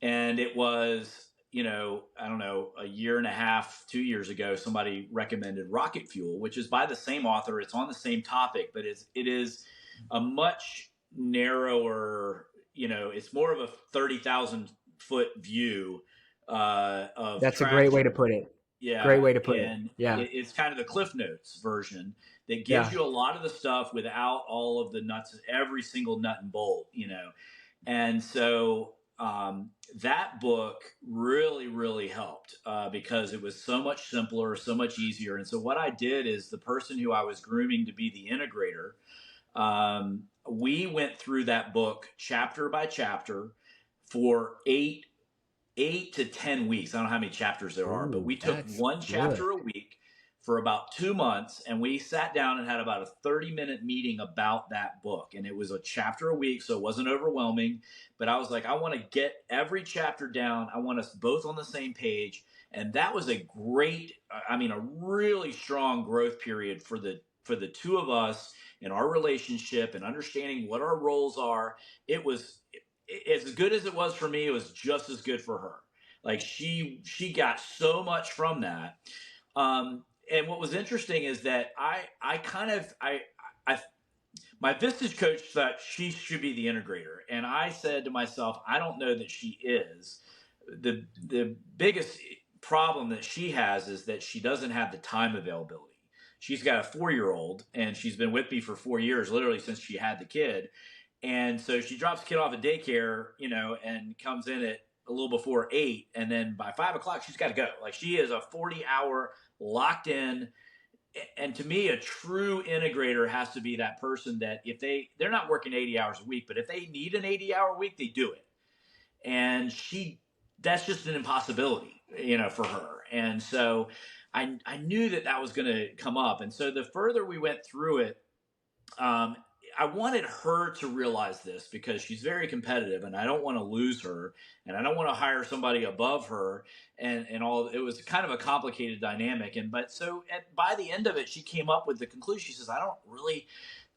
And it was, I don't know, a year and a half, 2 years ago, somebody recommended Rocket Fuel, which is by the same author. It's on the same topic, but it is a much narrower, it's more of a 30,000 foot view of That's a great way to Traction. put it. Great Yeah, way to put it. and Yeah. it's kind of the Cliff Notes version that gives Yeah. you a lot of the stuff without all of the nuts, every single nut and bolt, And so that book really, really helped because it was so much simpler, so much easier. And so what I did is the person who I was grooming to be the integrator, we went through that book chapter by chapter for 8 to 10 weeks. I don't know how many chapters there are, but Ooh, we took that's one good. chapter a week for about 2 months, and we sat down and had about a 30-minute meeting about that book. And it was a chapter a week, so it wasn't overwhelming. But I was like, I want to get every chapter down. I want us both on the same page. And that was a great, I mean, a really strong growth period for the two of us in our relationship and understanding what our roles are. It was as good as it was for me. It was just as good for her. Like she got so much from that. And what was interesting is that I kind of I my Vistage coach thought she should be the integrator, and I said to myself, I don't know that she is. The biggest problem that she has is that she doesn't have the time availability. She's got a 4-year-old, and she's been with me for 4 years, literally since she had the kid. And so she drops the kid off at daycare, and comes in at a little before 8, and then by 5 o'clock she's got to go. Like, she is a 40-hour locked in. And to me, a true integrator has to be that person that if they're not working 80 hours a week, but if they need an 80-hour week, they do it. And that's just an impossibility, for her. And so I knew that was going to come up. And so the further we went through it, um, I wanted her to realize this because she's very competitive, and I don't want to lose her, and I don't want to hire somebody above her, and all. It was kind of a complicated dynamic, by the end of it, she came up with the conclusion. She says, "I don't really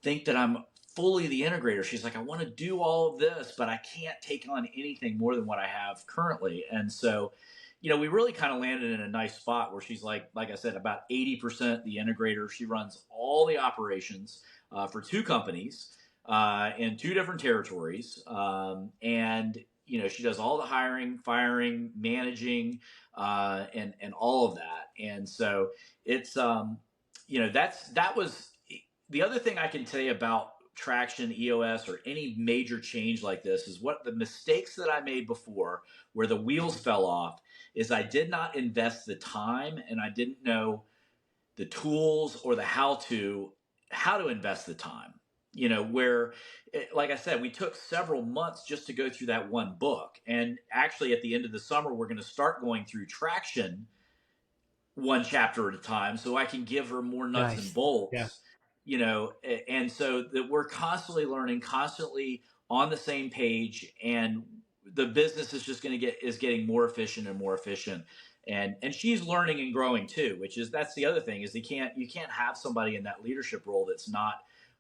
think that I'm fully the integrator." She's like, "I want to do all of this, but I can't take on anything more than what I have currently." And so, we really kind of landed in a nice spot where she's like I said, about 80% the integrator. She runs all the operations for two companies in two different territories. And, she does all the hiring, firing, managing, and all of that. And so it's, that was the other thing I can tell you about traction, EOS, or any major change like this is what the mistakes that I made before where the wheels fell off is I did not invest the time, and I didn't know the tools or the how to invest the time. Where, like I said, we took several months just to go through that one book. And actually, at the end of the summer, we're going to start going through traction one chapter at a time so I can give her more nuts and Nice. Yeah. bolts, and so that we're constantly learning, constantly on the same page, and the business is just getting more efficient and more efficient. And she's learning and growing too, that's the other thing is you can't have somebody in that leadership role that's not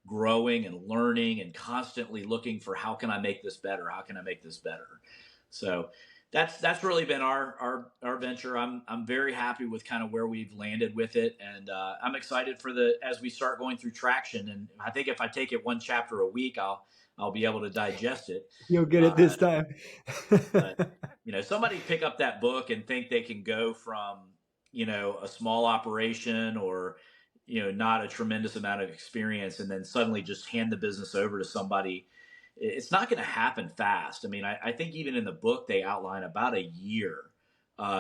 growing and learning and constantly looking for how can I make this better? How can I make this better? So that's really been our venture. I'm very happy with kind of where we've landed with it, and I'm excited for as we start going through traction. And I think if I take it one chapter a week, I'll be able to digest it. You'll get it Uh, this time. but somebody pick up that book and think they can go from a small operation or not a tremendous amount of experience, and then suddenly just hand the business over to somebody. It's not going to happen fast. I mean, I think even in the book they outline about a year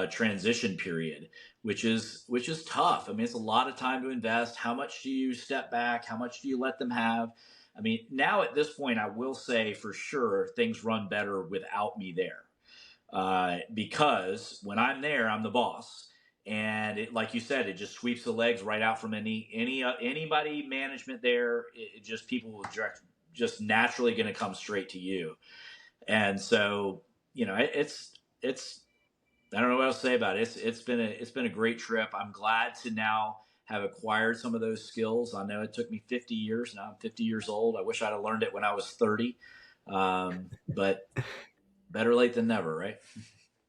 transition period, which is tough. I mean, it's a lot of time to invest. How much do you step back? How much do you let them have? I mean, now at this point, I will say for sure things run better without me there, because when I'm there, I'm the boss. And like you said, it just sweeps the legs right out from anybody management there. It just people will just naturally going to come straight to you. And so, it's I don't know what else to say about it. It's been a great trip. I'm glad to now have acquired some of those skills. I know it took me 50 years. Now I'm 50 years old. I wish I'd have learned it when I was 30. But better late than never, right?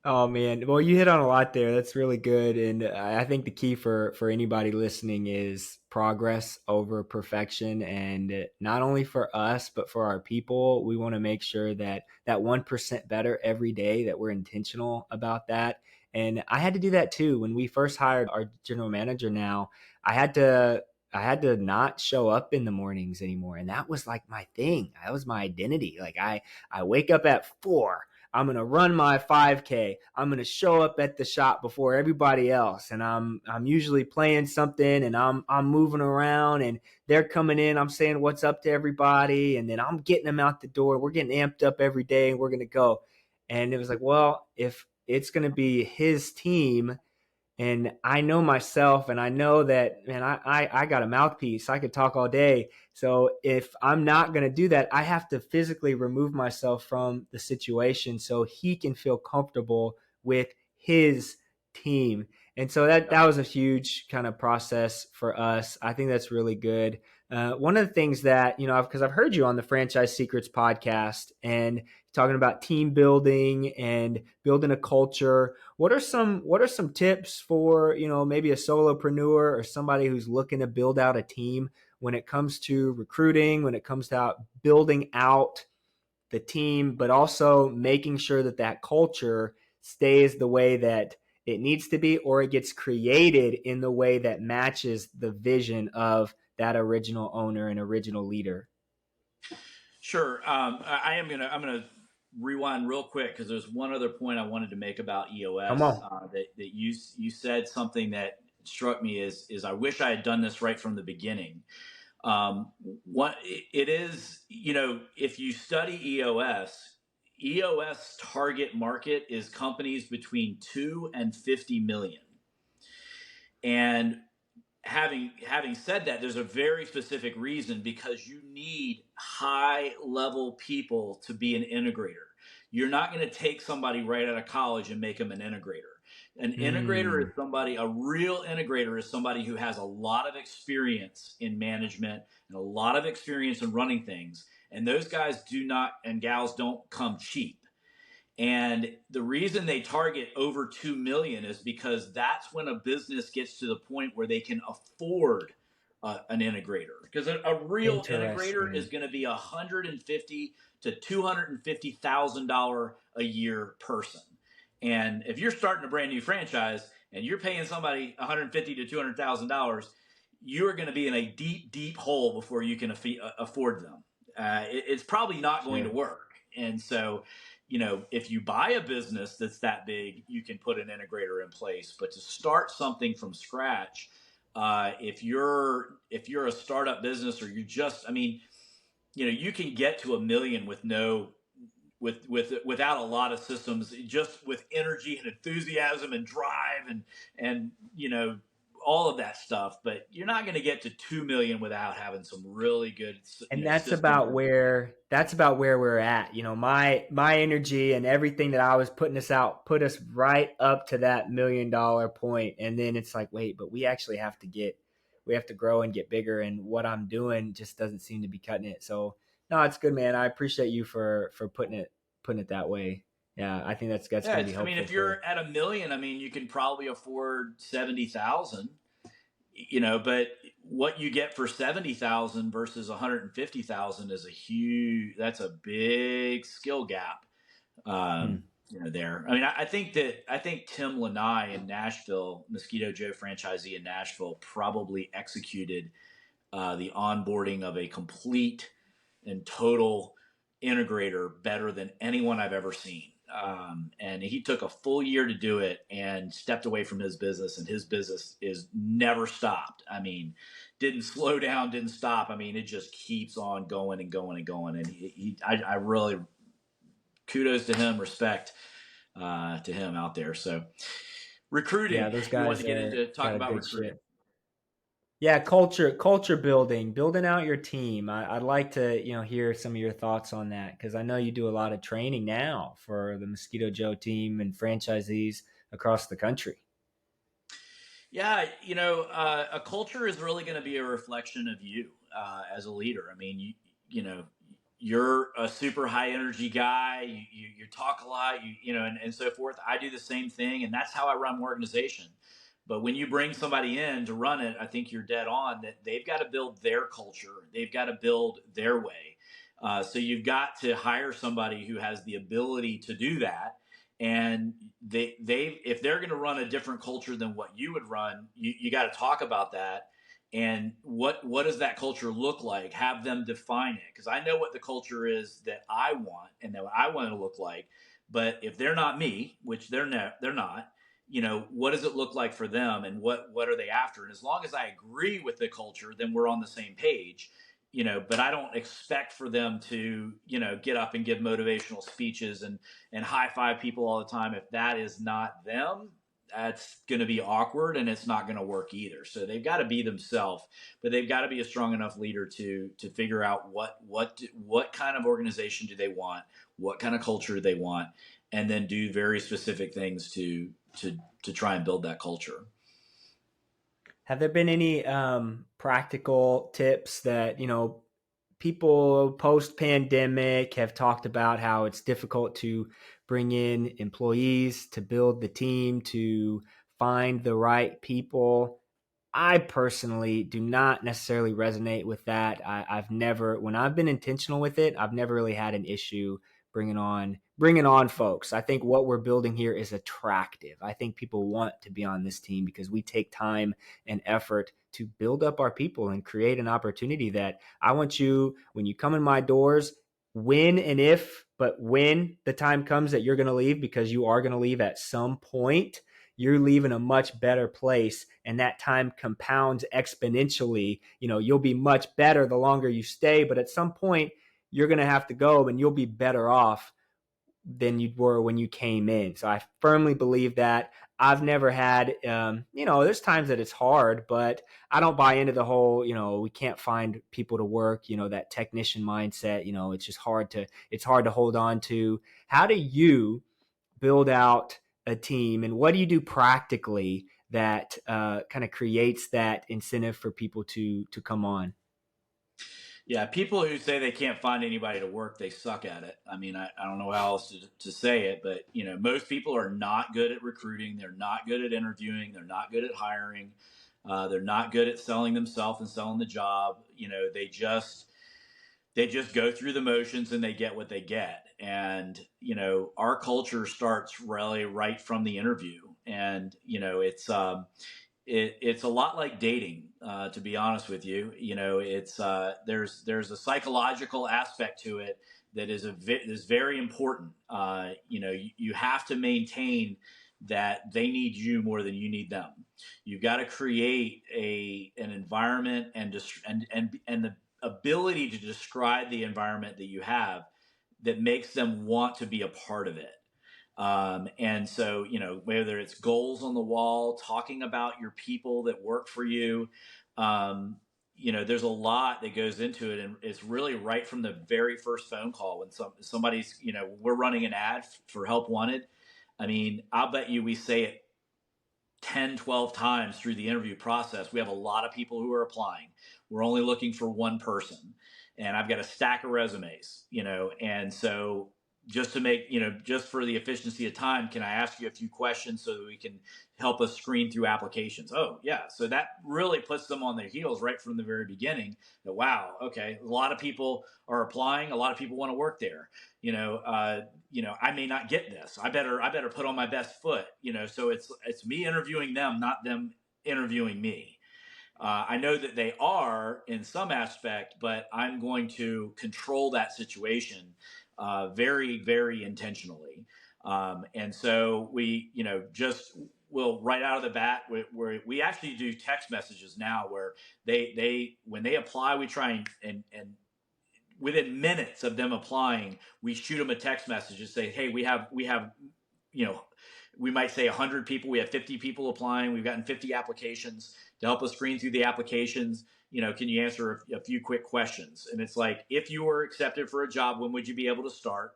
Oh man, well you hit on a lot there. That's really good, and I think the key for anybody listening is progress over perfection. And not only for us, but for our people, we want to make sure that that 1% better every day. That we're intentional about that. And I had to do that too when we first hired our general manager. Now I had to. I had to not show up in the mornings anymore. And that was like my thing. That was my identity. Like I wake up at 4. I'm going to run my 5K. I'm going to show up at the shop before everybody else. And I'm usually playing something and I'm moving around and they're coming in. I'm saying what's up to everybody. And then I'm getting them out the door. We're getting amped up every day and we're going to go. And it was like, well, if it's going to be his team, and I know myself and I know that, man, I got a mouthpiece. I could talk all day. So if I'm not going to do that, I have to physically remove myself from the situation so he can feel comfortable with his team. And so that was a huge kind of process for us. I think that's really good. One of the things that, because I've heard you on the Franchise Secrets podcast and talking about team building and building a culture. What are some tips for, maybe a solopreneur or somebody who's looking to build out a team when it comes to recruiting, when it comes to building out the team, but also making sure that that culture stays the way that it needs to be, or it gets created in the way that matches the vision of that original owner and original leader? Sure. I'm gonna rewind real quick because there's one other point I wanted to make about Come EOS on. that you said something that struck me is I wish I had done this right from the beginning. What it is, if you study EOS target market is companies between 2 and 50 million. And having said that, there's a very specific reason because you need high level people to be an integrator. You're not going to take somebody right out of college and make them an integrator. An integrator is Mm, somebody, a real integrator is somebody who has a lot of experience in management and a lot of experience in running things. And those guys do not, and gals don't come cheap. And the reason they target over 2 million is because that's when a business gets to the point where they can afford an integrator. Because a real integrator is interesting. going to be $150 to $250,000 a year person. And if you're starting a brand new franchise and you're paying somebody $150 to $200,000, you're going to be in a deep, deep hole before you can afford them. It's probably not going to Sure. work. And so, if you buy a business that's that big, you can put an integrator in place. But to start something from scratch, if you're a startup business or you just, I mean, you can get to a million with no without a lot of systems, just with energy and enthusiasm and drive and all of that stuff. But you're not going to get to 2 million without having some really good And systems in place. that's about where we're at. My energy and everything that I was putting us out put us right up to that $1 million point. And then it's like, wait, but we have to grow and get bigger. And what I'm doing just doesn't seem to be cutting it. So no, it's good, man. I appreciate you for putting it that way. Yeah, I think that's Yeah, going to be I mean, helpful if for. you're at a million, I mean, you can probably afford 70,000. But what you get for 70,000 versus 150,000 is that's a big skill gap. Hmm. There. I mean, I think Tim Lanai in Nashville, Mosquito Joe franchisee in Nashville, probably executed the onboarding of a complete and total integrator better than anyone I've ever seen. And he took a full year to do it and stepped away from his business, and his business is never stopped. I mean, didn't slow down, didn't stop. I mean, it just keeps on going and going and going. And I really kudos to him, respect to him out there. So Yeah, recruiting, those you wanted guys to get are into talking got a about good recruiting. shit. Yeah, culture building out your team. I'd like to, hear some of your thoughts on that because I know you do a lot of training now for the Mosquito Joe team and franchisees across the country. Yeah, a culture is really going to be a reflection of you as a leader. I mean, you know, you're a super high energy guy. You talk a lot, and so forth. I do the same thing, and that's how I run my organization. But when you bring somebody in to run it, I think you're dead on that they've got to build their culture. They've got to build their way. So you've got to hire somebody who has the ability to do that. And they if they're going to run a different culture than what you would run, you got to talk about that. And what does that culture look like? Have them define it, because I know what the culture is that I want and that I want it to look like. But if they're not me, which they're not, what does it look like for them, and what are they after? And as long as I agree with the culture, then we're on the same page. But I don't expect for them to get up and give motivational speeches and high five people all the time. If that is not them, that's going to be awkward, and it's not going to work either. So they've got to be themselves, but they've got to be a strong enough leader to figure out what kind of organization do they want, what kind of culture do they want, and then do very specific things to try and build that culture. Have there been any practical tips that people post pandemic have talked about how it's difficult to bring in employees, to build the team, to find the right people? I personally do not necessarily resonate with that. I've never, when I've been intentional with it, I've never really had an issue bringing on folks. I think what we're building here is attractive. I think people want to be on this team because we take time and effort to build up our people and create an opportunity that I want you, when you come in my doors, when and if, but when the time comes that you're going to leave, because you are going to leave at some point, you're leaving a much better place, and that time compounds exponentially. You'll be much better the longer you stay, but at some point you're going to have to go, and you'll be better off than you were when you came in. So I firmly believe that. I've never had, there's times that it's hard, but I don't buy into the whole, we can't find people to work, that technician mindset. It's hard to hold on to. How do you build out a team, and what do you do practically that kind of creates that incentive for people to come on? Yeah, people who say they can't find anybody to work, they suck at it. I mean, I don't know how else to say it, but most people are not good at recruiting. They're not good at interviewing. They're not good at hiring. They're not good at selling themselves and selling the job. They just go through the motions and they get what they get. And our culture starts really right from the interview, and it's a lot like dating, to be honest with you. It's there's a psychological aspect to it that is very important. You have to maintain that they need you more than you need them. You've got to create an environment and the ability to describe the environment that you have that makes them want to be a part of it. And so, whether it's goals on the wall, talking about your people that work for you, there's a lot that goes into it. And it's really right from the very first phone call when somebody's, we're running an ad for help wanted. I mean, I'll bet you we say it 10, 12 times through the interview process. We have a lot of people who are applying. We're only looking for one person. And I've got a stack of resumes, and so just to make, just for the efficiency of time, can I ask you a few questions so that we can help us screen through applications? Oh, yeah. So that really puts them on their heels right from the very beginning. That, wow, okay, a lot of people are applying. A lot of people want to work there. I may not get this. I better put on my best foot. So it's me interviewing them, not them interviewing me. I know that they are in some aspect, but I'm going to control that situation very, very intentionally. And so we, just will right out of the bat, we actually do text messages now where when they apply, we try and within minutes of them applying, we shoot them a text message and say, hey, we have, we might say 100 people, we have 50 people applying, we've gotten 50 applications. To help us screen through the applications, can you answer a few quick questions? And it's like, if you were accepted for a job, when would you be able to start?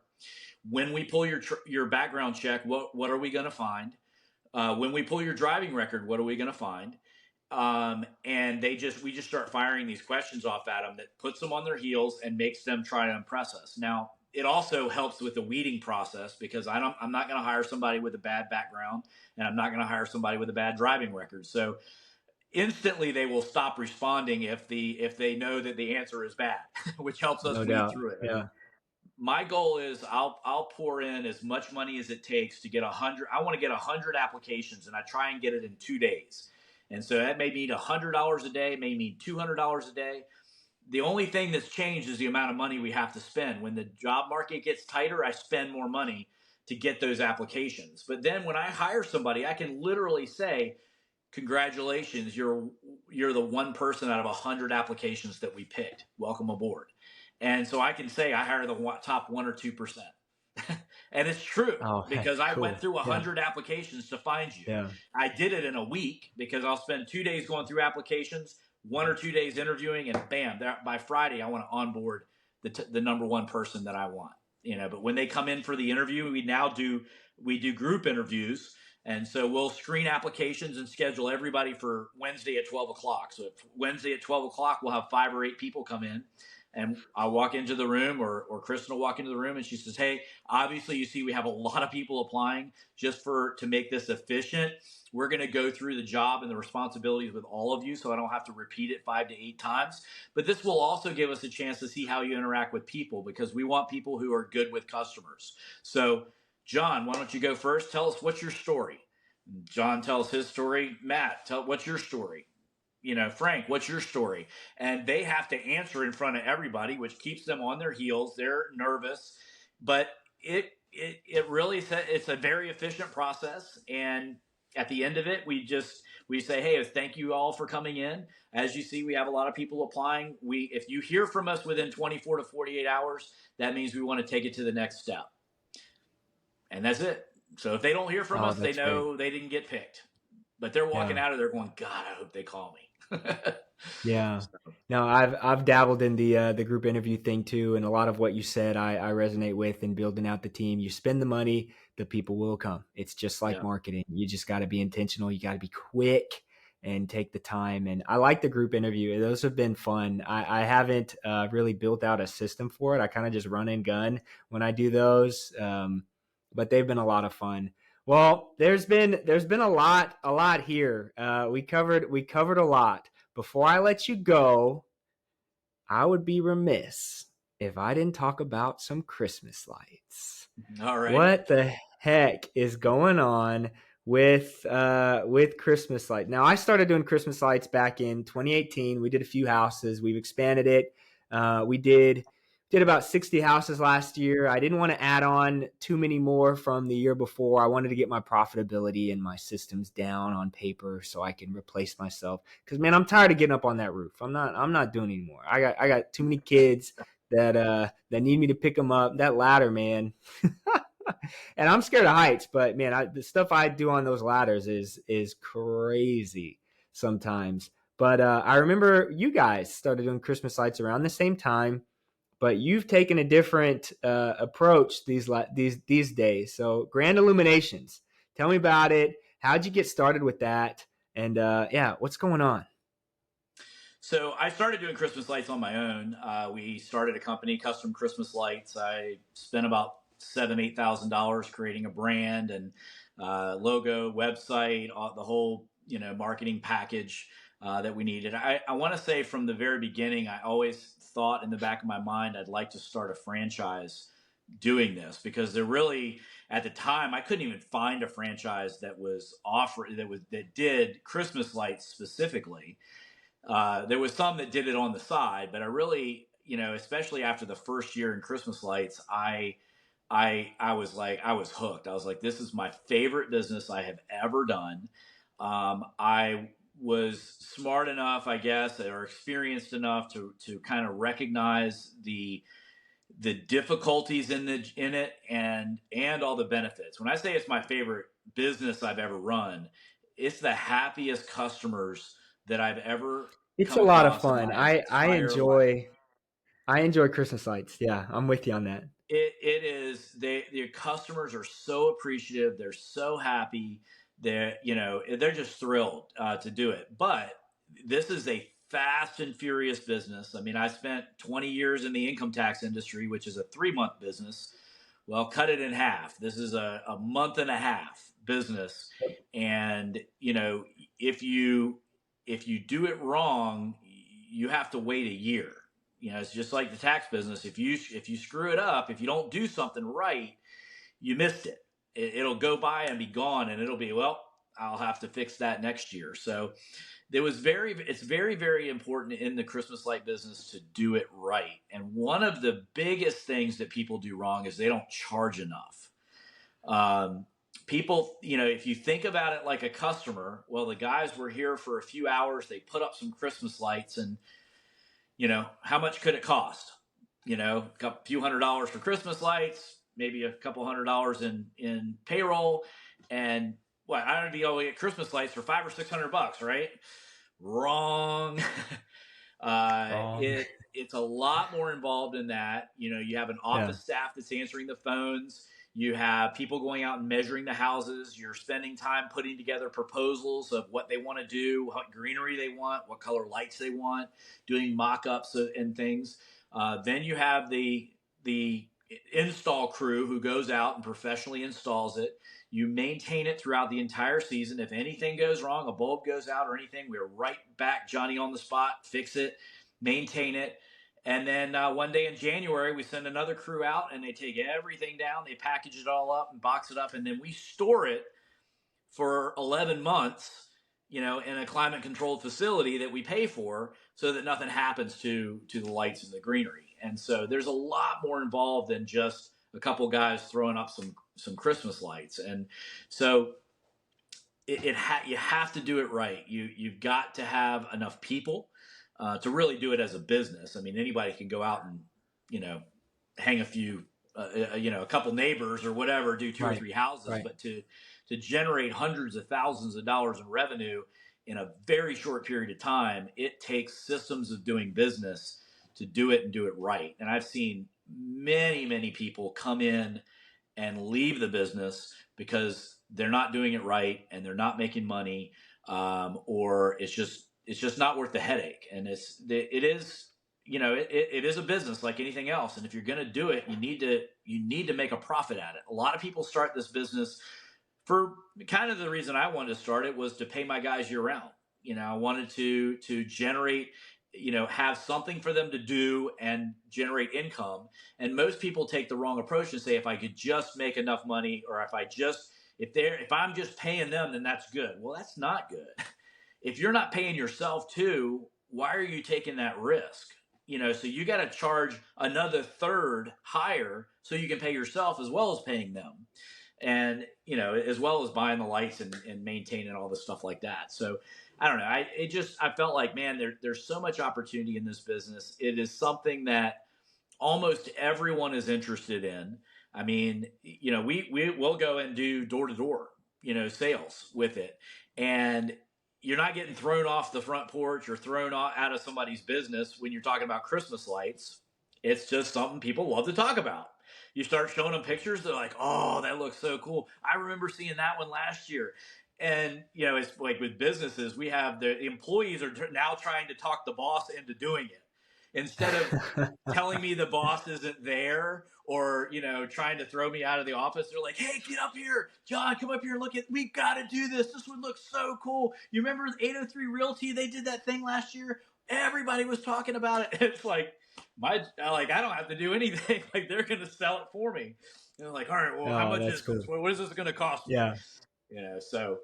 When we pull your background check, what are we going to find? When we pull your driving record, what are we going to find? And we just start firing these questions off at them that puts them on their heels and makes them try to impress us. Now, it also helps with the weeding process because I'm not going to hire somebody with a bad background, and I'm not going to hire somebody with a bad driving record. So instantly they will stop responding if they know that the answer is bad, which helps us No weed doubt. through it. Yeah. My goal is I'll pour in as much money as it takes to get 100. I want to get 100 applications, and I try and get it in 2 days. And so that may mean $100 a day, may mean $200 a day. The only thing that's changed is the amount of money we have to spend. When the job market gets tighter, I spend more money to get those applications. But then when I hire somebody, I can literally say, "Congratulations, you're the one person out of 100 applications that we picked. Welcome aboard." And so I can say I hire the top 1 or 2%. And it's true Oh, because heck, I went cool. through Yeah. 100 applications to find you. Yeah. I did it in a week because I'll spend 2 days going through applications, 1 or 2 days interviewing, and bam, by Friday I want to onboard the number one person that I want. But when they come in for the interview, we do group interviews, and so we'll screen applications and schedule everybody for Wednesday at 12 o'clock. So Wednesday at 12 o'clock, we'll have 5 or 8 people come in, and I'll walk into the room, or Kristen will walk into the room, and she says, "Hey, obviously you see we have a lot of people applying. Just to make this efficient, we're going to go through the job and the responsibilities with all of you, so I don't have to repeat it 5 to 8 times. But this will also give us a chance to see how you interact with people, because we want people who are good with customers. So, John, why don't you go first? Tell us, what's your story?" John tells his story. Matt, what's your story? Frank, what's your story? And they have to answer in front of everybody, which keeps them on their heels. They're nervous, but it really it's a very efficient process. And at the end of it, we say, "Hey, thank you all for coming in. As you see, we have a lot of people applying. If you hear from us within 24 to 48 hours, that means we want to take it to the next step." And that's it. So if they don't hear from Oh, us, they that's great. know they didn't get picked. But they're walking Yeah. out of there going, "God, I hope they call me." Yeah. So, No, I've dabbled in the group interview thing too, and a lot of what you said I resonate with in building out the team. You spend the money, the people will come. It's just like yeah. marketing. You just got to be intentional. You got to be quick and take the time. And I like the group interview. Those have been fun. I haven't really built out a system for it. I kind of just run and gun when I do those, but they've been a lot of fun. Well, there's been a lot here. We covered a lot. Before I let you go, I would be remiss if I didn't talk about some Christmas lights. All righty. What the heck is going on with Christmas lights? Now, I started doing Christmas lights back in 2018. We did a few houses. We've expanded it. We did about 60 houses last year. I didn't want to add on too many more from the year before. I wanted to get my profitability and my systems down on paper so I can replace myself. Because man, I'm tired of getting up on that roof. I'm not doing anymore. I got too many kids that need me to pick them up. That ladder, man. And I'm scared of heights, but man, the stuff I do on those ladders is crazy sometimes. But I remember you guys started doing Christmas lights around the same time, but you've taken a different approach these days. So Grand Illuminations, tell me about it. How'd you get started with that? And yeah, what's going on? So I started doing Christmas lights on my own. We started a company, Custom Christmas Lights. I spent about $7,000 to $8,000 creating a brand and logo, website, the whole marketing package that we needed. I want to say from the very beginning, I always thought in the back of my mind I'd like to start a franchise doing this, because they're really, at the time, I couldn't even find a franchise that was that did Christmas lights specifically. There was some that did it on the side, but I really, especially after the first year in Christmas lights, I was like, I was hooked. I was like, this is my favorite business I have ever done. I was smart enough, I guess, or experienced enough to kind of recognize the difficulties in it, and all the benefits. When I say it's my favorite business I've ever run, it's the happiest customers that I've ever It's come a lot of across in fun. my I entire life. enjoy Christmas lights. Yeah, I'm with you on that. It is, the customers are so appreciative. They're so happy. They're just thrilled to do it. But this is a fast and furious business. I mean, I spent 20 years in the income tax industry, which is a 3-month business. Well, cut it in half. This is a month and a half business. And, if you do it wrong, you have to wait a year. It's just like the tax business. If you screw it up, if you don't do something right, you missed it. It'll go by and be gone, and it'll be, well, I'll have to fix that next year. So it's very, very important in the Christmas light business to do it right. And one of the biggest things that people do wrong is they don't charge enough. People, if you think about it like a customer, well, the guys were here for a few hours, they put up some Christmas lights, and how much could it cost? A few $100s for Christmas lights, maybe a couple $100s in payroll, and I would be able to get Christmas lights for $500 or $600, right? Wrong. Wrong. It's a lot more involved in that. You have an office staff that's answering the phones. You have people going out and measuring the houses. You're spending time putting together proposals of what they want to do, what greenery they want, what color lights they want, doing mock-ups and things. Then you have the install crew who goes out and professionally installs it. You maintain it throughout the entire season. If anything goes wrong, a bulb goes out or anything, we're right back, Johnny on the spot, fix it, maintain it. And then one day in January, we send another crew out, and they take everything down, they package it all up and box it up, and then we store it for 11 months, in a climate-controlled facility that we pay for, so that nothing happens to the lights and the greenery. And so there's a lot more involved than just a couple guys throwing up some Christmas lights. And so you have to do it right. You've got to have enough people to really do it as a business. I mean, anybody can go out and, hang a few, a couple neighbors or whatever, do two or three houses, but to generate hundreds of thousands of dollars in revenue in a very short period of time, it takes systems of doing business to do it and do it right. And I've seen many, many people come in and leave the business because they're not doing it right and they're not making money, or it's just not worth the headache. And it is a business like anything else. And if you're going to do it, you need to make a profit at it. A lot of people start this business for kind of the reason I wanted to start it was to pay my guys year round. I wanted to generate, have something for them to do and generate income. And most people take the wrong approach and say, if I could just make enough money, or if I'm just paying them, then that's good. Well, that's not good. If you're not paying yourself too, why are you taking that risk? So you got to charge another third higher so you can pay yourself as well as paying them. And, as well as buying the lights and maintaining all the stuff like that. So I don't know. I felt like, man, there's so much opportunity in this business. It is something that almost everyone is interested in. I mean, we'll go and do door to door, sales with it. And you're not getting thrown off the front porch or thrown out of somebody's business when you're talking about Christmas lights. It's just something people love to talk about. You start showing them pictures, they're like, oh, that looks so cool. I remember seeing that one last year. And, it's like with businesses, we have the employees are now trying to talk the boss into doing it. Instead of telling me the boss isn't there or, trying to throw me out of the office, they're like, hey, get up here. John, come up here and we've got to do this. This one looks so cool. You remember 803 Realty? They did that thing last year. Everybody was talking about it. It's like, I don't have to do anything. Like, they're going to sell it for me. And they're like, all right, well, how much is this? What is this going to cost me? Yeah. So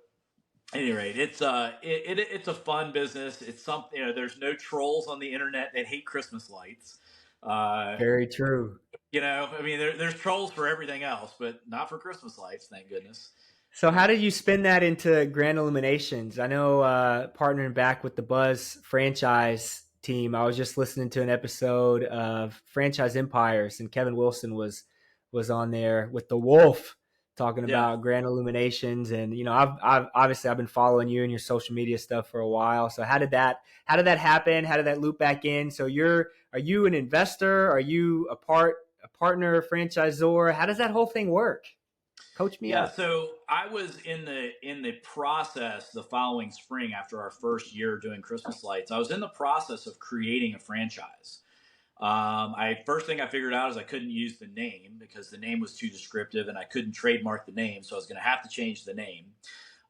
at any rate, it's a fun business. It's something, there's no trolls on the internet that hate Christmas lights. Very true. I mean, there's trolls for everything else, but not for Christmas lights, thank goodness. So how did you spin that into Grand Illuminations? I know partnering back with the Buzz franchise team, I was just listening to an episode of Franchise Empires, and Kevin Wilson was on there with the Wolf talking about Grand Illuminations. And, I've obviously I've been following you and your social media stuff for a while. So how did that happen? How did that loop back in? So are you an investor? Are you a partner, franchisor? How does that whole thing work? Coach me Yeah, up. so I was in the process the following spring after our first year doing Christmas lights. I was in the process of creating a franchise. I first thing I figured out is I couldn't use the name because the name was too descriptive, and I couldn't trademark the name, so I was going to have to change the name.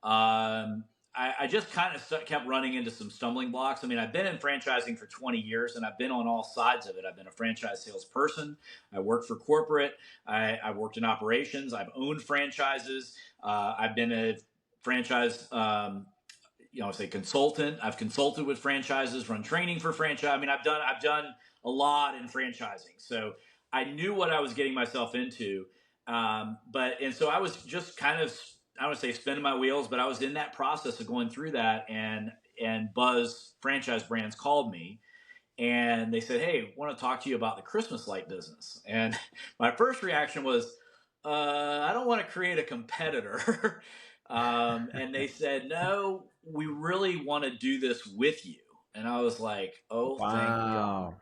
Um, I just kind of kept running into some stumbling blocks. I mean, I've been in franchising for 20 years and I've been on all sides of it. I've been a franchise salesperson. I worked for corporate. I worked in operations. I've owned franchises. I've been a franchise, I say consultant. I've consulted with franchises, run training for franchise. I mean, I've done a lot in franchising. So I knew what I was getting myself into. So I was just kind of, I would say spinning my wheels, but I was in that process of going through that, and Buzz Franchise Brands called me and they said, "Hey, want to talk to you about the Christmas light business." And my first reaction was, I don't want to create a competitor. And they said, "No, we really want to do this with you." And I was like, "Oh, thank God."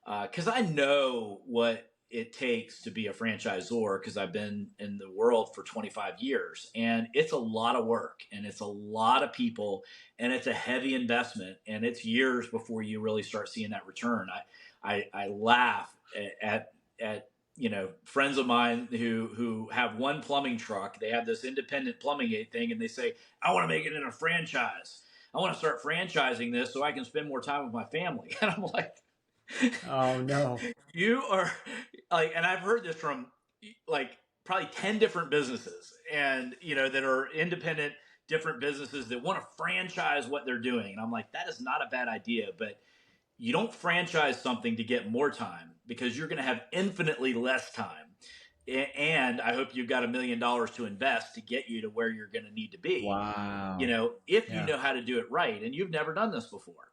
Wow. Because I know what it takes to be a franchisor because I've been in the world for 25 years, and it's a lot of work and it's a lot of people and it's a heavy investment, and it's years before you really start seeing that return. I laugh at friends of mine who have one plumbing truck. They have this independent plumbing thing, and they say, "I want to make it in a franchise. I want to start franchising this so I can spend more time with my family." And I'm like, Oh no. you are like, and I've heard this from like probably 10 different businesses, and that are independent, different businesses that want to franchise what they're doing. And I'm like, that is not a bad idea, but you don't franchise something to get more time because you're going to have infinitely less time. And I hope you've got $1 million to invest to get you to where you're going to need to be, Wow. if you Yeah. know how to do it right, and you've never done this before.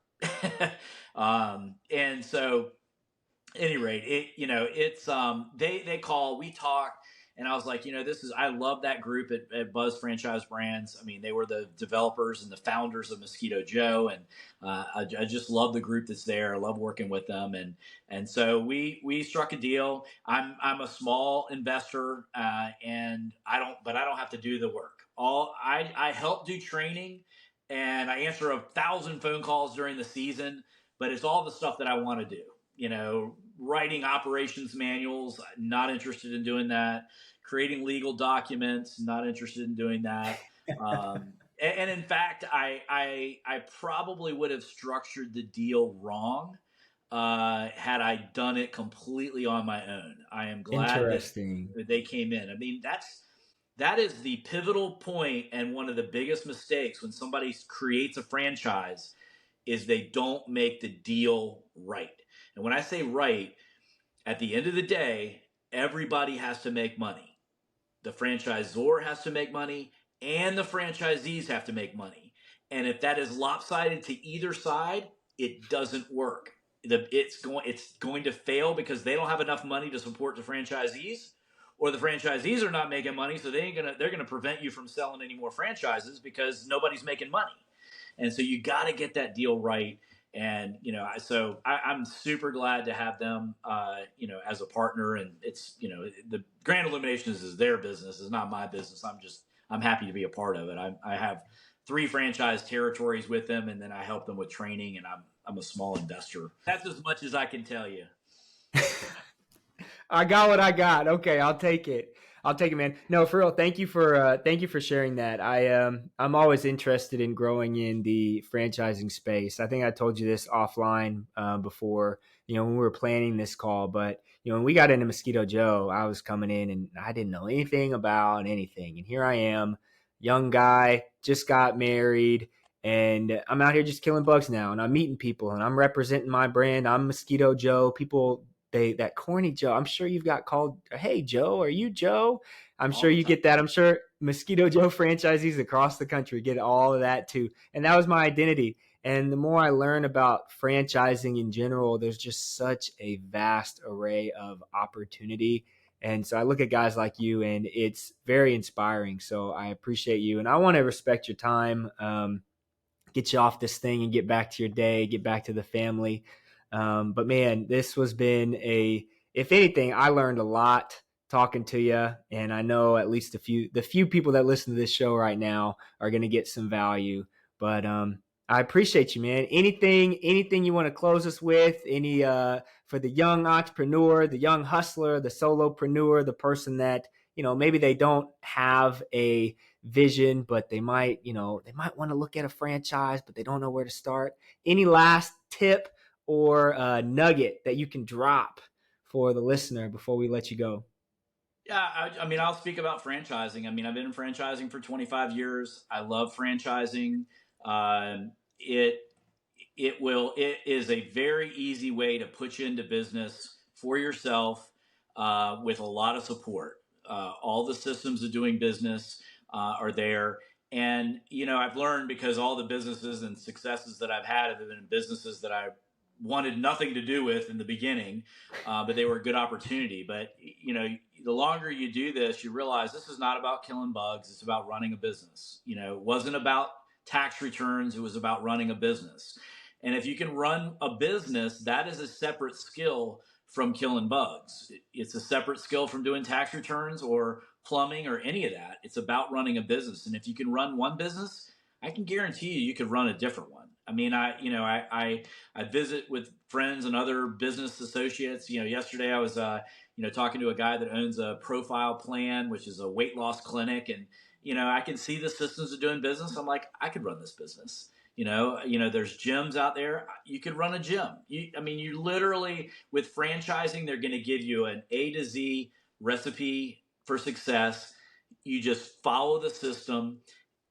And so any rate, it's they call, we talk, and I was like, this is, I love that group at Buzz Franchise Brands. I mean, they were the developers and the founders of Mosquito Joe, and I just love the group that's there. I love working with them, and so we struck a deal. I'm a small investor, and I don't have to do the work. All I help do training, and I answer 1,000 phone calls during the season, but it's all the stuff that I want to do. Writing operations manuals, not interested in doing that. Creating legal documents, not interested in doing that. And in fact, I probably would have structured the deal wrong had I done it completely on my own. I am glad that Interesting. they came in. I mean, that is the pivotal point, and one of the biggest mistakes when somebody creates a franchise is they don't make the deal right. And when I say right, at the end of the day, everybody has to make money. The franchisor has to make money, and the franchisees have to make money. And if that is lopsided to either side, it doesn't work. It's going to fail because they don't have enough money to support the franchisees, or the franchisees are not making money, so they're gonna prevent you from selling any more franchises because nobody's making money. And so you got to get that deal right. And I'm super glad to have them, as a partner. And it's, the Grand Illuminations is their business, it's not my business. I'm happy to be a part of it. I have 3 franchise territories with them, and then I help them with training, and I'm a small investor. That's as much as I can tell you. I got what I got. Okay, I'll take it. I'll take it, man. No, for real. Thank you for sharing that. I'm always interested in growing in the franchising space. I think I told you this offline before, when we were planning this call. But when we got into Mosquito Joe, I was coming in and I didn't know anything about anything, and here I am, young guy, just got married, and I'm out here just killing bugs now, and I'm meeting people, and I'm representing my brand. I'm Mosquito Joe. People, that corny Joe. I'm sure you've got called, "Hey Joe, are you Joe?" I'm All sure the you time. get that. I'm sure Mosquito Joe franchisees across the country get all of that too. And that was my identity. And the more I learn about franchising in general, there's just such a vast array of opportunity. And so I look at guys like you, and it's very inspiring. So I appreciate you, and I want to respect your time. Get you off this thing and get back to your day, get back to the family. But man, this has been if anything, I learned a lot talking to you, and I know at least the few people that listen to this show right now are going to get some value. But I appreciate you, man. Anything you want to close us with? Any for the young entrepreneur, the young hustler, the solopreneur, the person that maybe they don't have a vision, but they might want to look at a franchise, but they don't know where to start. Any last tip or nugget that you can drop for the listener before we let you go? Yeah, I mean, I'll speak about franchising. I mean, I've been in franchising for 25 years. I love franchising. It it is a very easy way to put you into business for yourself with a lot of support. All the systems of doing business are there. And, I've learned because all the businesses and successes that I've had have been businesses that I wanted nothing to do with in the beginning, but they were a good opportunity. But, the longer you do this, you realize this is not about killing bugs. It's about running a business. It wasn't about tax returns. It was about running a business. And if you can run a business, that is a separate skill from killing bugs. It's a separate skill from doing tax returns or plumbing or any of that. It's about running a business. And if you can run one business, I can guarantee you could run a different one. I mean, I visit with friends and other business associates. Yesterday I was talking to a guy that owns a Profile Plan, which is a weight loss clinic, and I can see the systems of doing business. I'm like, I could run this business. There's gyms out there. You could run a gym. You literally, with franchising, they're going to give you an A to Z recipe for success. You just follow the system,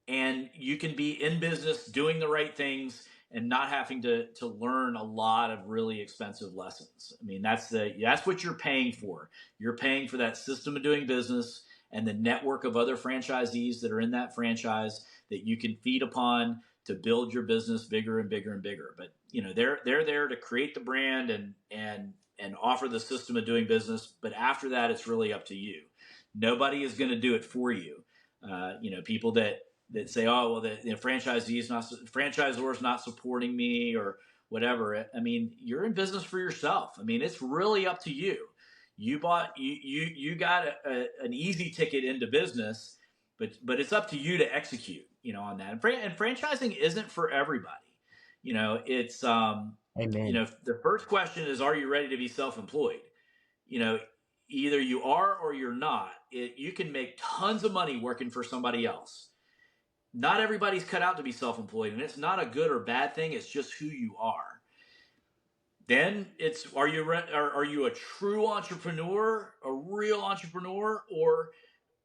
and you can be in business doing the right things and not having to learn a lot of really expensive lessons. I mean, that's what you're paying for. You're paying for that system of doing business and the network of other franchisees that are in that franchise that you can feed upon to build your business bigger and bigger and bigger. But they're there to create the brand and offer the system of doing business. But after that, it's really up to you. Nobody is going to do it for you. People that say, oh, well, the franchisor's not supporting me or whatever. I mean, you're in business for yourself. I mean, it's really up to you. You got an easy ticket into business, but it's up to you to execute, on that. And franchising isn't for everybody. It's Amen. the first question is, are you ready to be self-employed? Either you are or you're not. You can make tons of money working for somebody else. Not everybody's cut out to be self-employed, and it's not a good or bad thing. It's just who you are. Then it's, are you a true entrepreneur, a real entrepreneur, or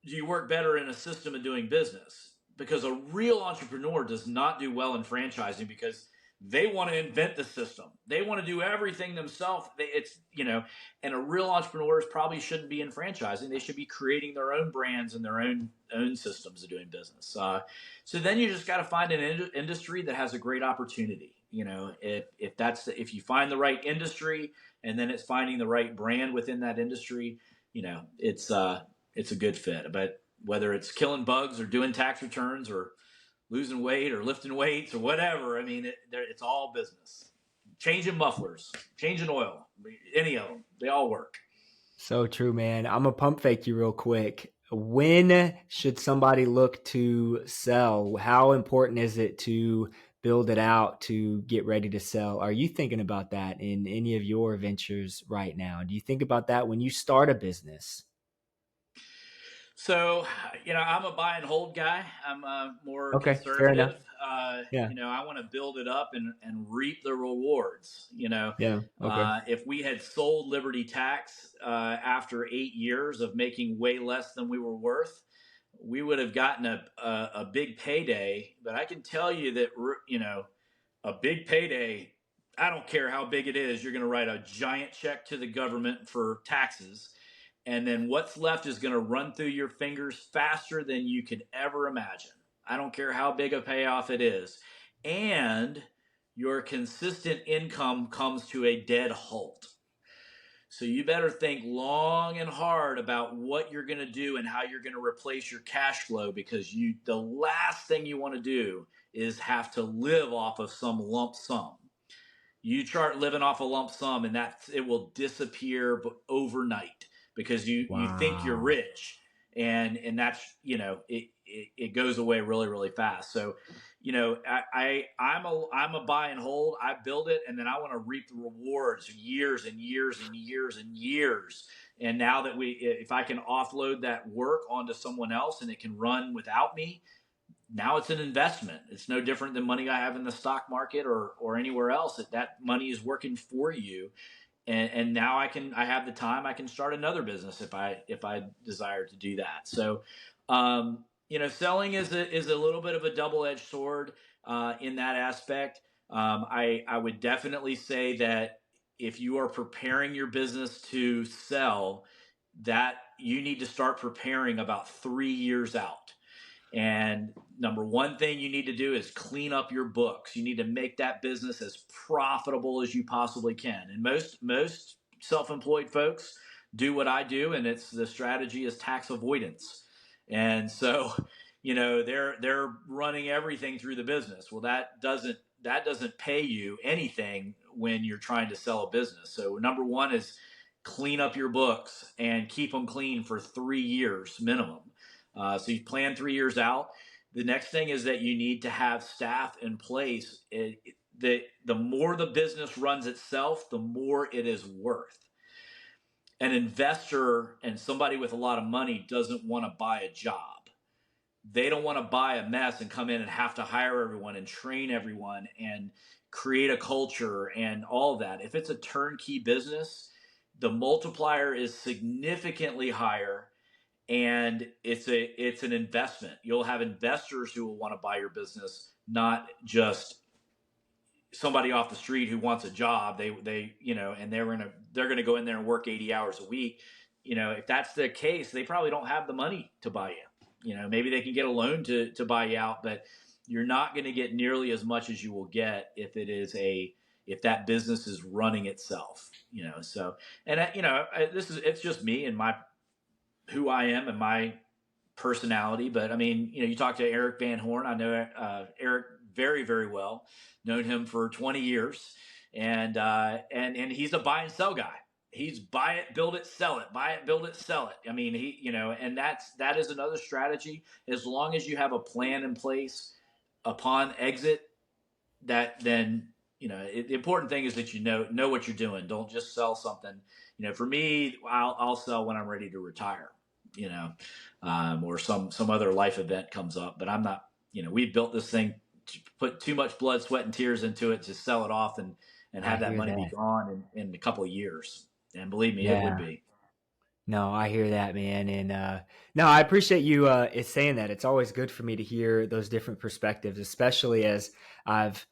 do you work better in a system of doing business? Because a real entrepreneur does not do well in franchising because they want to invent the system. They want to do everything themselves. And a real entrepreneurs probably shouldn't be in franchising. They should be creating their own brands and their own systems of doing business. So then you just got to find an industry that has a great opportunity. If you find the right industry, and then it's finding the right brand within that industry, it's a good fit. But whether it's killing bugs or doing tax returns or losing weight or lifting weights or whatever, I mean, it's all business. Changing mufflers, changing oil, any of them, they all work. So true, man. I'm a pump fake you real quick. When should somebody look to sell? How important is it to build it out to get ready to sell? Are you thinking about that in any of your ventures right now? Do you think about that when you start a business? So, I'm a buy and hold guy. I'm more Okay, fair enough. conservative. Yeah, I want to build it up and reap the rewards. yeah, okay. If we had sold Liberty Tax after 8 years of making way less than we were worth, we would have gotten a big payday. But I can tell you that, a big payday, I don't care how big it is, you're going to write a giant check to the government for taxes, and then what's left is going to run through your fingers faster than you could ever imagine. I don't care how big a payoff it is. And your consistent income comes to a dead halt. So you better think long and hard about what you're going to do and how you're going to replace your cash flow, because the last thing you want to do is have to live off of some lump sum. You start living off a lump sum, and it will disappear overnight, because you think you're Wow. rich, and that's, it goes away really, really fast. So, I'm a buy and hold. I build it, and then I want to reap the rewards years and years and years and years. And now that if I can offload that work onto someone else and it can run without me, now it's an investment. It's no different than money I have in the stock market or anywhere else. That money is working for you, and now I have the time. I can start another business if I desire to do that. So, selling is a little bit of a double edged sword in that aspect. I would definitely say that if you are preparing your business to sell, that you need to start preparing about 3 years out. And number one thing you need to do is clean up your books. You need to make that business as profitable as you possibly can. And most self-employed folks do what I do, and it's the strategy is tax avoidance. And so, they're running everything through the business. Well, that doesn't pay you anything when you're trying to sell a business. So number one is clean up your books and keep them clean for 3 years minimum. So you plan 3 years out. The next thing is that you need to have staff in place. The more the business runs itself, the more it is worth. An investor and somebody with a lot of money doesn't want to buy a job. They don't want to buy a mess and come in and have to hire everyone and train everyone and create a culture and all of that. If it's a turnkey business, the multiplier is significantly higher, and it's an investment. You'll have investors who will want to buy your business, not just somebody off the street who wants a job. And they're gonna go in there and work 80 hours a week. If that's the case, they probably don't have the money to buy you. Maybe they can get a loan to buy you out, but you're not going to get nearly as much as you will get if that business is running itself. So, and it's just me and who I am and my personality. But I mean, you talk to Eric Van Horn. I know Eric very, very well. Known him for 20 years, and he's a buy and sell guy. He's buy it, build it, sell it. Buy it, build it, sell it. I mean, and that is another strategy. As long as you have a plan in place upon exit, then the important thing is that you know what you're doing. Don't just sell something. For me, I'll sell when I'm ready to retire. Or some other life event comes up. But I'm not. We built this thing to put too much blood, sweat, and tears into it to sell it off and I have that hear money be that. gone in a couple of years. And believe me, it would Yeah. be. No, I hear that, man. And no, I appreciate you saying that. It's always good for me to hear those different perspectives, especially as I've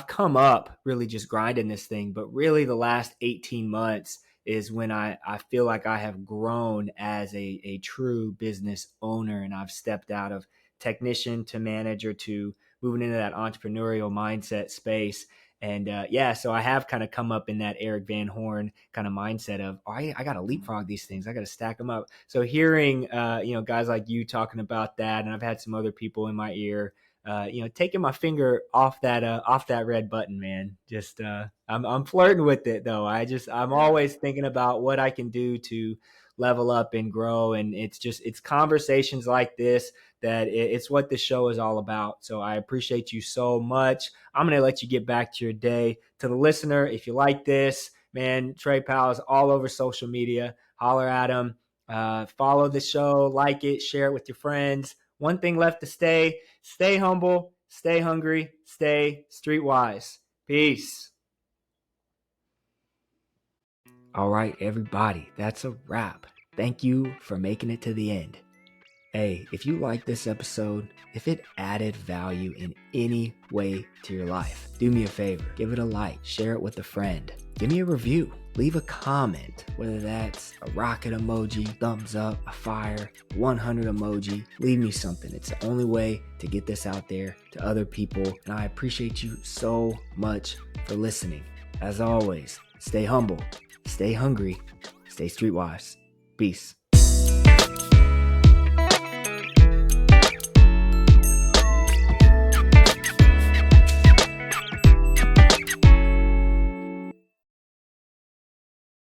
come up really just grinding this thing, but really the last 18 months is when I feel like I have grown as a true business owner, and I've stepped out of technician to manager to moving into that entrepreneurial mindset space. And so I have kind of come up in that Eric Van Horn kind of mindset of, I got to leapfrog these things. I got to stack them up. So hearing, guys like you talking about that, and I've had some other people in my ear, taking my finger off that red button, man. Just I'm flirting with it though. I'm Yeah. always thinking about what I can do to level up and grow. And it's conversations like this that it's what the show is all about. So I appreciate you so much. I'm going to let you get back to your day. To the listener, if you like this, man, Trey Powell is all over social media. Holler at him. Follow the show, like it, share it with your friends. One thing left to stay humble, stay hungry, stay streetwise. Peace. All right, everybody, that's a wrap. Thank you for making it to the end. Hey, if you like this episode, if it added value in any way to your life, do me a favor, give it a like, share it with a friend, give me a review, leave a comment, whether that's a rocket emoji, thumbs up, a fire, 100 emoji, leave me something. It's the only way to get this out there to other people, and I appreciate you so much for listening. As always, stay humble, stay hungry, stay streetwise. Peace.